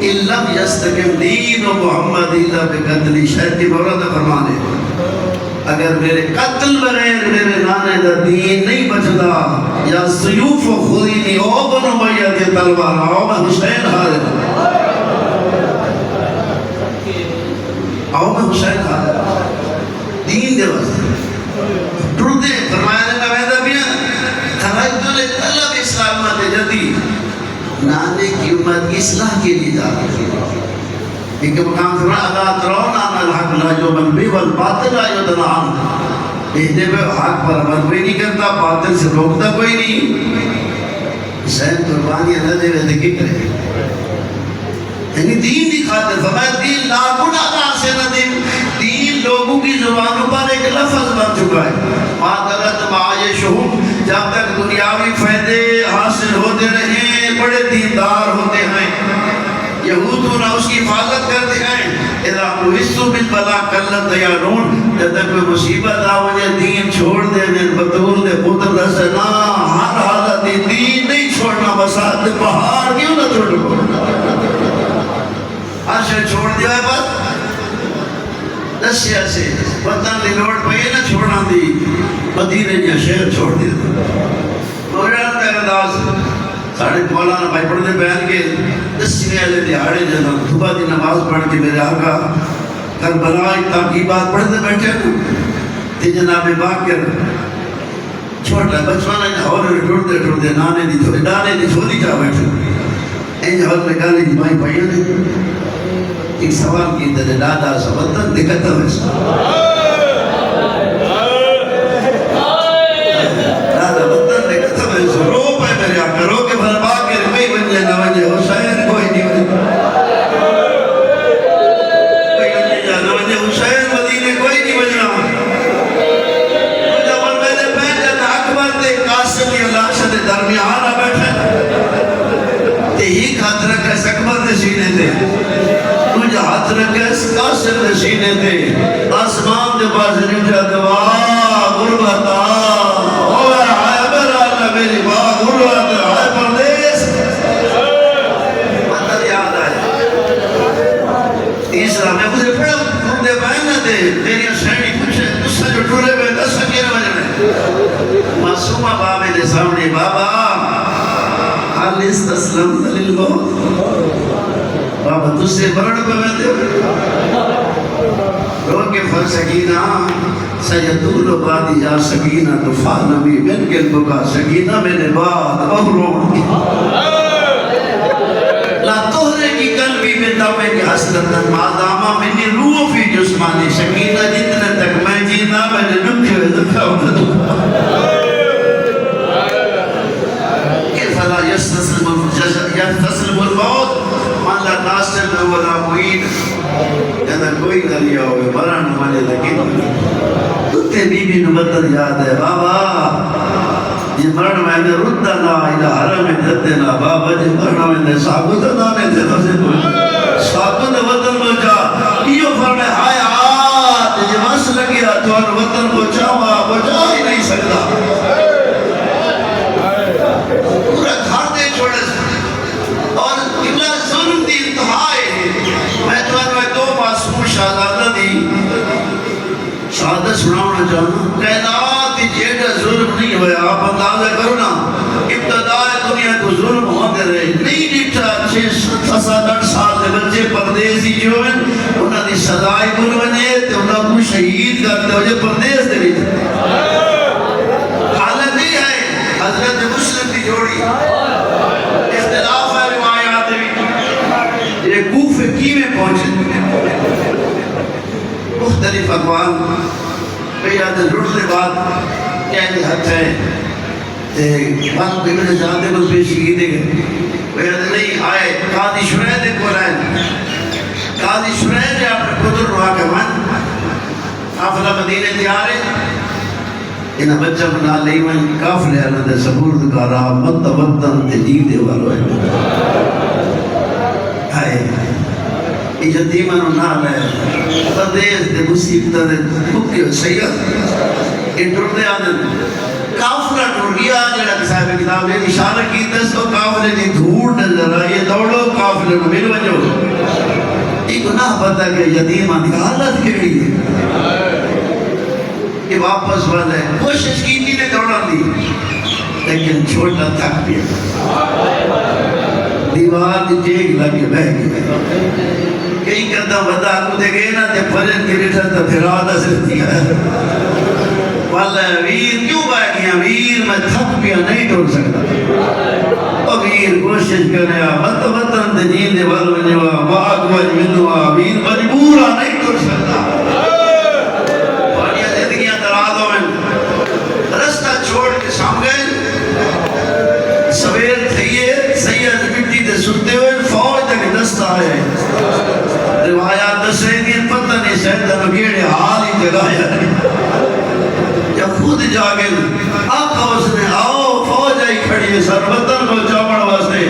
اِلَّمْ يَسْتَقِمْ دِينُ مُحَمَّدِ إِلَّا بِقَتْلِ شاید کی مورد فرمانے اگر میرے قتل بغیر میرے نانے دا دین نہیں بچدا یا سیوف و خودینی او بنو میت تلوار آؤ میں حسین حاضر آؤ میں حسین حاضر دین دے واسطے ٹردے فرمایا نے نویدہ بھی خرائط طلب اسلامت جدید نانے کی امت اصلاح کے لیے جا رہی ہے ایک مقام فرمایا الا ترون ان الحق لا یضل والباطل لا یضل عنہ کہتے ہوئے حق پر عمل کوئی نہیں کرتا باطل سے روکتا کوئی نہیں حسین قربانیاں نہ دے ویسے کی کرے یعنی دین دی خاطر فرمایا دین لاکھوں ادا سے نہ دین لوگوں کی زبانوں پر ایک لفظ بن چکا ہے مادرت معایشہم جب تک دنیاوی فائدے حاصل ہوتے رہے بڑے دیندار ہوتے ہیں یہودوں نہ اس کی حفاظت کرتے ہیں اذا قویسو بالبلا کلت دیانون جب تک کوئی مصیبت آوجہ دین چھوڑ دے دین بطول دے پتر دسے نا ہر حالت دین نہیں چھوڑنا بسات پہاڑ کیوں نہ چھوڑ کو ہر شے چھوڑ دیا ہے بس دسیا سے وطن دی لوٹ پہی نہ چھوڑنا دی مدینہ جا شہر چھوڑ دیا مولانا تیرداز ساڑھے مولانا بھائی پڑھنے بیان کے 10ویں علیہ دیہاڑے جنہوں صبح دی نماز پڑھ کے میرے آقا کربلا تاکیبات پڑھنے بیٹھے تے جناب باقر چھوٹا بچوانا اور ٹوڑتے نانے دی چھوڑی جا بیٹھے این جہاں میں گالی دی مائی پائیوں نے ایک سوال کی تھے دادا سا وطن دکھتا ہے دادا وطن دکھتا ہے رو پہ میرے آقا رو کے بھر باقر کوئی بنجے نہ بنجے حسین کوئی نہیں بنجے کوئی بنجے جا نہ بنجے حسین مدینے کوئی نہیں بنجنا جب میں نے پہنچا تھا اکبر دے قاسم کی اللہ سے درمیانہ بیٹھے تے ہی کھات رکھا ہے اکبر دے سینے دے تجھے ہاتھ رکھے اس قاسم دے سینے دے آسمان دے پاس رجا دعا غربتا اوہ آئے برا اللہ میری باہ غربتا آئے پردیس مطلب یاد آئے تیسرا میں مجھے پڑھا دے بہنہ دے میری سینی پوچھے اس سے جو ٹولے میں 10 سکیر بجنے معصومہ بابے دے سامنے بابا حال استسلم للموت بابا تجھ سے برن پہ میں دے رو کے فر سکینہ سیدول بادی جا سکینہ تو فانمی من کے بکا سکینہ میں نے بات اہرون لا تہرے کی قلبی میں دامے کی حسرتن مادامہ منی روح فی جسمانی سکینہ جتنے تک میں جینا میں نے دکھے ہوئے دکھا ہوئے فلا يستسلم الموت من لا ناصر له ولا معين جدا کوئی نہ لیا ہوئے مرن مانے لیکن کتے بی بی نبتر یاد ہے بابا یہ مرن میں نے ردہ نا الہ حرم جدنا بابا جی مرن میں نے ساکت نانے تھے ساکت وطن بچا کیوں فرمے حیات یہ مس لگیا تو ان وطن بچاوا بچا ہی نہیں سکتا پورا گھر دے چھوڑے اور قبلہ ظلم دی انتہائی میں تو انوے 2 معصوم شہادہ دی شہادہ سناؤنا چاہنا کائنات جیڑا ظلم نہیں ہویا آپ اندازہ کرو نا ابتداء دنیا کو ظلم ہوتے رہے نہیں ڈٹھا 6-7 سال کے بچے پردیس ہی جو ہیں انہوں نے سزائی بن بنے تو انہوں کو شہید کرتے ہو جو پردیس دے بھی حالت نہیں ہے حضرت مسلم کی جوڑی اختلاف ہے روایات بھی یہ کوفے کی میں پہنچے مختلف اقوال بیاد لڑنے بعد کہتے ہاتھ ہے بات بگڑے جاتے کو پیشی کی دے گئے بیاد نہیں آئے قاضی شرح دے کو رہے قاضی شرح دے اپنے قدر رہا کے من حافظہ مدینہ تیارے انہا بچہ بنا لئی من کافلے آنا دے سبورد کا رہا متبتن تجیدے والو ہے آئے یتیمن نال ہے پردیس دے مصیبت دے بکے سید یہ ٹرتے آدھن کافرہ ٹر گیا جڑا صاحب کتاب نے اشارہ کی دس تو کافرے نے دھوڑ نظر آئے دوڑو کافرے کو مل وجو یہ گناہ پتا کہ یتیمان کی حالت کے لیے یہ واپس والا ہے کوشش کی تھی نے دوڑا دی لیکن چھوٹا تھک پیا دیوار دی ٹیک لگے بہ گیا کئی قدم ودا کو دے گئے نا تے پھرن کے رٹھا تا پھر آدھا سرتی ہے والا ویر کیوں بہ گیا ویر میں تھک پیا نہیں ٹور سکتا او ویر کوشش کرنے وطن دے جین دے والونیوا واق وجمنوا ویر مجبورا نہیں ٹور سکتا پانیاں زندگیاں درازوں میں رستہ چھوڑ کے سام گئے سویر تھئیے سید مٹی دے سنتے ہوئے فوج تک دستہ آئے روایات دسے دین پتہ نہیں سیدہ نکیڑے حال ہی جگایا جب خود جاگل آقا اس نے آؤ فوج آئی کھڑی ہے سر وطن کو چاپڑ واسطے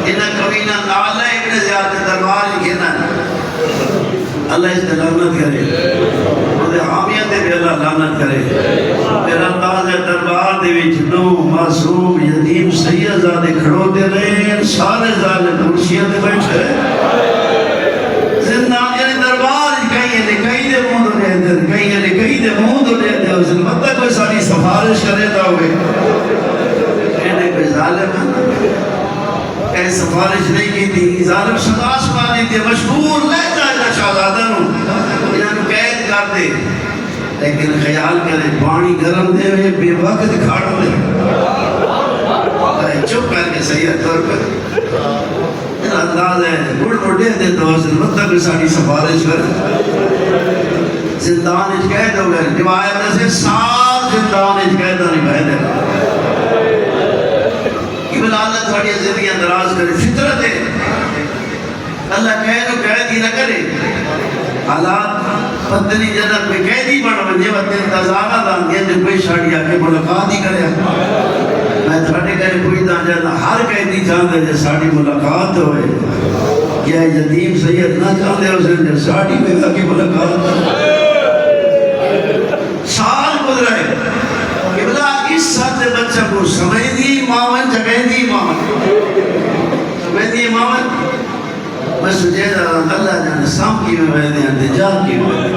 انہا کبینہ نعلہ ابن زیادہ دربار ہی کہنا اللہ اس نے لعنت کرے انہوں حامیت بھی اللہ لعنت کرے میرا تازہ دربار دے وچ نو معصوم یتیم سیدزادے کھڑو دے رہے سارے ظالم کرسیاں دے بیٹھے زندان یعنی دربار کہیں دے مون دے اندر کہیں دے مون دے اندر اس نے پتہ کوئی ساری سفارش کرے دا ہوئے کہنے کوئی ظالم ہے کہیں سفارش نہیں کی تھی ظالم سداش پانی تھی مشہور لے جائے شہزادہ نو انہوں قید کر دے لیکن خیال کرے پانی گرم دے ہوئے بے وقت کھاڑ دے چپ کر کے سید طور پر انداز ہے بڑھ بڑھے دے تو حسن مطلب بھی ساری سفارش کر زندان اچھ قید ہو گئے روایت سے 7 زندان اچ قید نہیں بہتے کہ اللہ تھوڑی زندگیاں دراز کرے فطرت ہے اللہ قید ہی نہ کرے حالات پتنی جنت میں قیدی بڑھ بنجے وقت انتظارہ دان دیا جو کوئی شاڑی آکے ملاقات ہی کرے میں تھوڑے کہے کوئی دان جانا ہر قیدی چاہتے ہیں ساڑی ملاقات ہوئے کیا یتیم سید نہ چاہتے ہیں اسے جو ساڑی میں آکے ملاقات سال گزرے کہ بلا اس ساتھ بچہ کو سمجھ دی ماون جگہ دی ماون سمجھ دی ماون میں سجھے اللہ جانے سام کی میں بیدے ہیں جا کی میں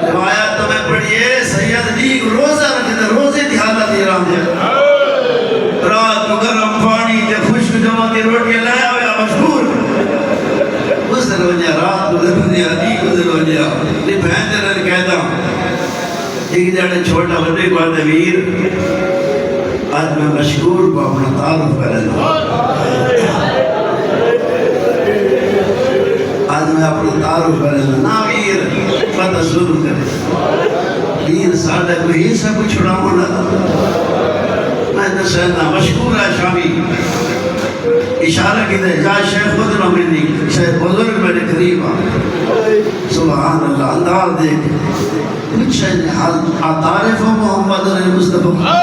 روایات تو میں پڑھئے سید جی روزہ رکھتے روزے دی حالت ہی رہا دیا رات کو گرم پانی تے خوشک جمع دی روٹی لائے ہویا مشہور گزر ہو جا رات گزر ہو جا جی گزر ہو جا نہیں بہن جنر کہتا ایک جانے چھوٹا بڑے کو آتے ویر آج میں مشہور کو اپنا تعارف کرنا آج میں اپنا تعارف کرنا نا ویر پتہ ضرور کرے ویر سادہ کوئی ہی سب چھڑا ہونا میں تو سہنا مشہور ہے شامی اشارہ کی دے جا شیخ خود نہ ملنی شیخ بزرگ میرے قریب سبحان اللہ اندار دیکھ کچھ ہے عطارف و محمد علیہ مصطفیٰ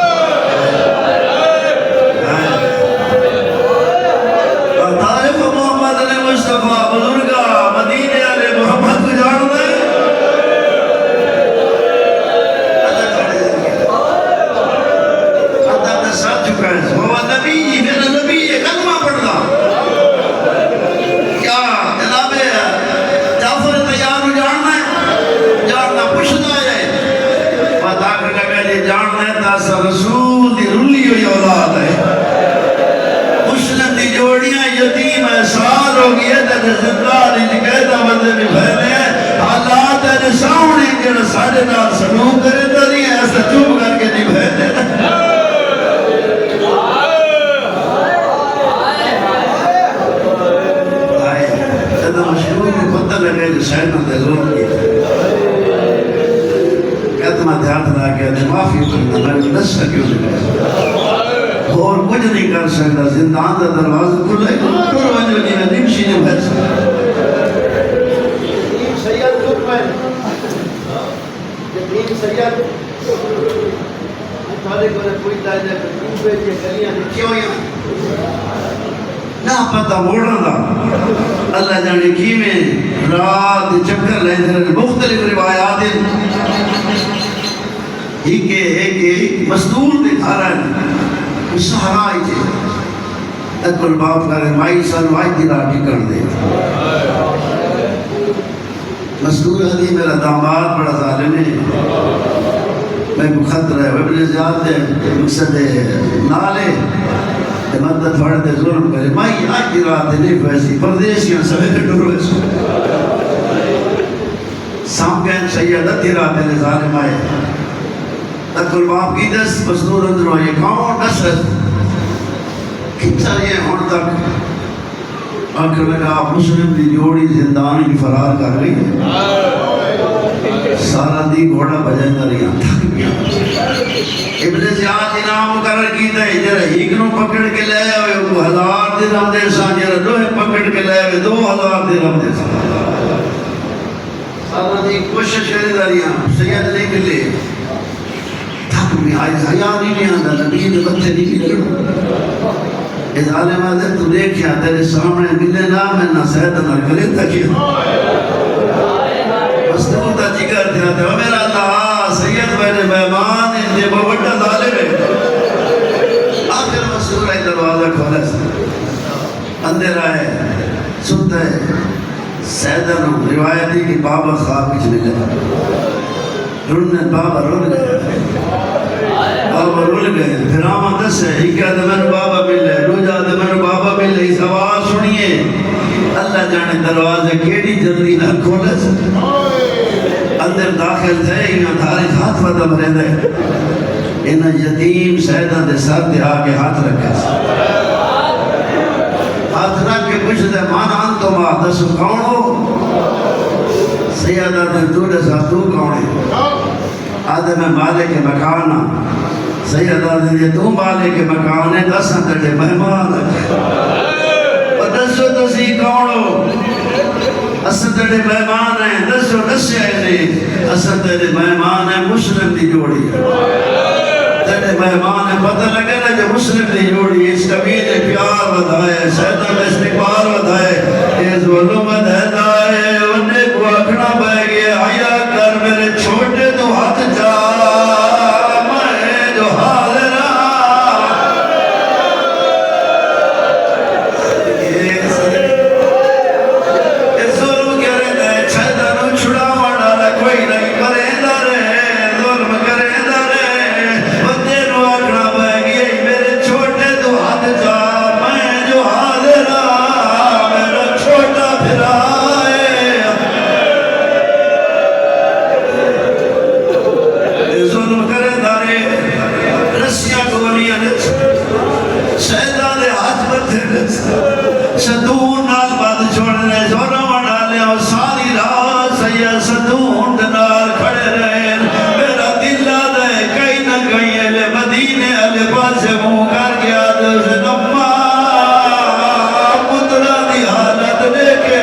عطارف و محمد علیہ مصطفیٰ بزرگا مدینہ علیہ محمد کو جان دے اللہ کا ساتھ چکا ہے وہ نبی جی میرا نبی یہ کلمہ پڑھنا کیا جناب جعفر تیار ہو جاننا ہے جاننا پوچھنا ہے پتا کر کہ جاننا ہے تاسا رسول دی رلی ہوئی اولاد ہے بازار کہتا بندے بھی پھیلے حالات ہے سامنے جڑا ساڑھے نال سلوک کرے تو نہیں ایسا چوب کر کے نہیں پھیلے مشہور میں پتہ لگے جو شہر میں ضرور کی کہتا میں دھیان رہا کہ معافی کرنا میں دس سکیوں سے اور کچھ نہیں کر سکتا زندان دا دروازہ کھلے تو وجہ جی میں نمشی نے بھر سکتا سید خود میں جب سید تھوڑے کو نے کوئی دائجہ پر کیوں بیٹھے گلیاں نے کیوں یہاں نہ پتہ موڑا دا اللہ جانے کی میں رات چکر لے دھر مختلف روایات ایک مزدور دکھا رہا ہے سہارا ہی تھے اکبر باپ کرے مائی سن وائی دی راٹی کر دے مزدور علی میرا داماد بڑا ظالم ہے میں کو خطر ہے ابن زیاد دے مقصد نالے مدد فرد ظلم کرے مائی آج کی رات نہیں پیسی پردیشیاں سوے ڈور ویسو سامکین سیدتی رات نے ظالم آئے اکبر باپ کی دس مزدور اندروں یہ کون نصرت کتا یہ ہون تک آخر میں کہا مسلم دی جوڑی زندانی فرار کر گئی سارا دی گھوڑا بجائے دریاں تھک گیا ابن زیاد انعام مقرر کیتا ہے جرہ ہیکنوں پکڑ کے لے ہوئے 2000 درہم دے سا جرہ دوہ پکڑ کے لے ہوئے 2000 درہم دے سا سارا دی کوشش ہے دریاں سید نہیں ملے تھک میں آئی حیاء نہیں آندہ نبی نے بچے نہیں ملے اس عالم آدھے تو دیکھیا تیرے سامنے ملے نا میں نہ سید نہ کرے تکیا مصنوع تا جگر تھا تھا میرا اللہ سید میرے مہمان انجھے بہتا ظالم ہے آخر مسئول ہے دروازہ کھولا سا اندر آئے سنتا ہے سیدنوں روایتی کی بابا خواب کچھ ملے رننے بابا رن گئے بابا رن گئے پھر آمہ دس ہے ہی کہتا میں بابا ملے رو جاتا میں بابا ملے اس آواز سنیے اللہ جانے دروازے کیڑی جلدی نہ کھولے سے اندر داخل تھے انہاں تاریخ ہاتھ وطا بھرے دے انہاں یتیم سیدہ دے سر دے آگے ہاتھ رکھے سے ہاتھ رکھ کے کچھ دے مانا انتو ماں دسو کون ہو سیدہ دے دوڑے سا تو کون ہے آدھے میں مالک مکانا سیدہ دے تو مالک مکان ہے دس اندر مہمان ہے اور دسو تسی کون ہو اسد تیرے مہمان ہیں دسو دسے ہیں اسد تیرے مہمان ہیں مسلم دی جوڑی تیرے مہمان ہیں پتہ لگے نا جو مسلم دی جوڑی اس کبیر نے پیار بدھائے سیدہ میں استقبال بدھائے اس ظلم بدھائے انہیں کو اکھنا بہ گئے آیا کر میرے چھوٹے تو ہاتھ جا میں جو حاضر صدون نال بات چھوڑنے زوروں ڈالے اور ساری رات سید صدون نال کھڑے رہے میرا دل آدھے کئی نہ کئی اہلِ مدینے اہلِ پاس سے منہ کر گیا دوسرے نمّا پترہ دی حالت لے کے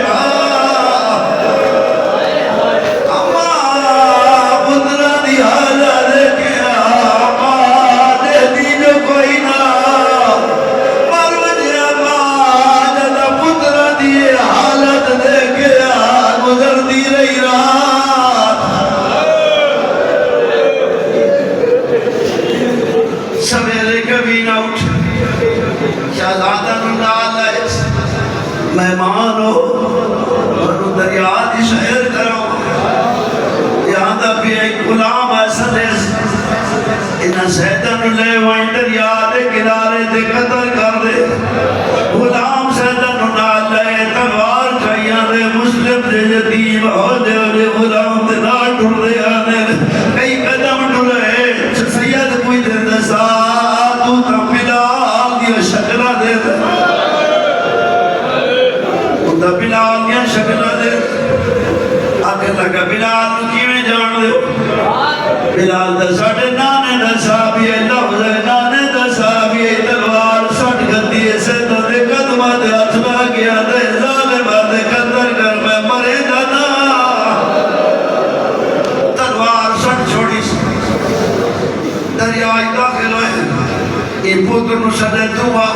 امّا پترہ دی حالت لے کے امّا دے دی جو کوئی نہ حالت دے کے گزر دی رہی رہا کہا بلال کی میں جان دے بلال دا ساڑھے نانے دا صحابی ہے لفظ ہے نانے دا صحابی ہے تلوار سٹ گندی ہے سیدہ دے قدمہ دے اتنا گیا دے ظالمہ دے قدر کر میں مرے دانا تلوار سٹ چھوڑی دریائی داخل ہوئے یہ پوتر نو سڑے دعا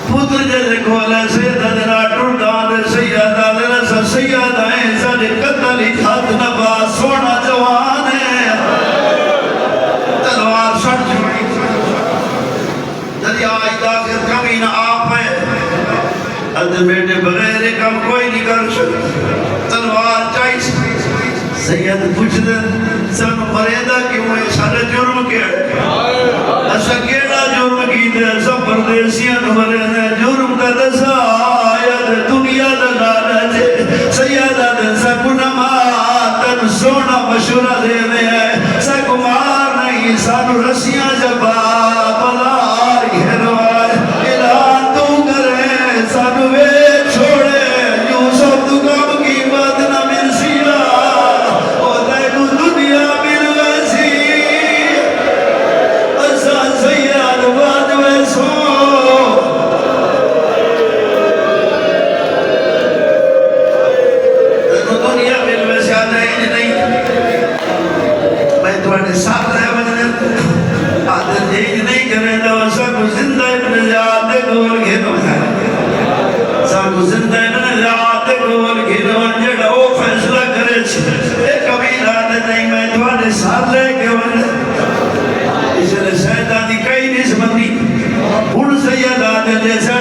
پوتر جیسے کھولے سیدہ دے راٹھر دانے سیدہ دے رسا سیدہ ہیں ساڑھے قتلی خط نبا سونا جوان ہے تلوار سٹ چھوڑی دریائی داخل کمی نہ آپ ہے ادھے بیٹے بغیر کم کوئی نہیں کر سکتا تلوار چاہیس سید پوچھ دے سانو مریدہ کیوں ہے سارے جرم کیا ایسا کیڑا جرم کی دے ایسا پردیسیاں مریدہ جرم کا دسا آیا دے دنیا دا لانا جے سیدہ دے سکو نماتن سونا مشورہ دے دے ہے سکو مار نہیں سانو رسیاں جبا بلار گھروائے اعلان تو کرے سانو وے چھوڑے یوں سب تو کام کی بات نہ مل سیا او دیکھو دنیا مل ویسی ایسا سیاد بات ویسو دیکھو دنیا مل ویسی آدھا ہی نہیں میں تمہارے ساتھ رہے بجنے آدھر دیکھ نہیں کریں تو سب زندہ ابن زیاد گول گھنو ہے سب زندہ ابن زیاد گول گھنو جڑا وہ فیصلہ کرے ایک قبیل آدھر نہیں میں تمہارے ساتھ رہے کے بجنے اس لئے سیدہ دی کئی نہیں سمجھی ان سید آدھر جیسے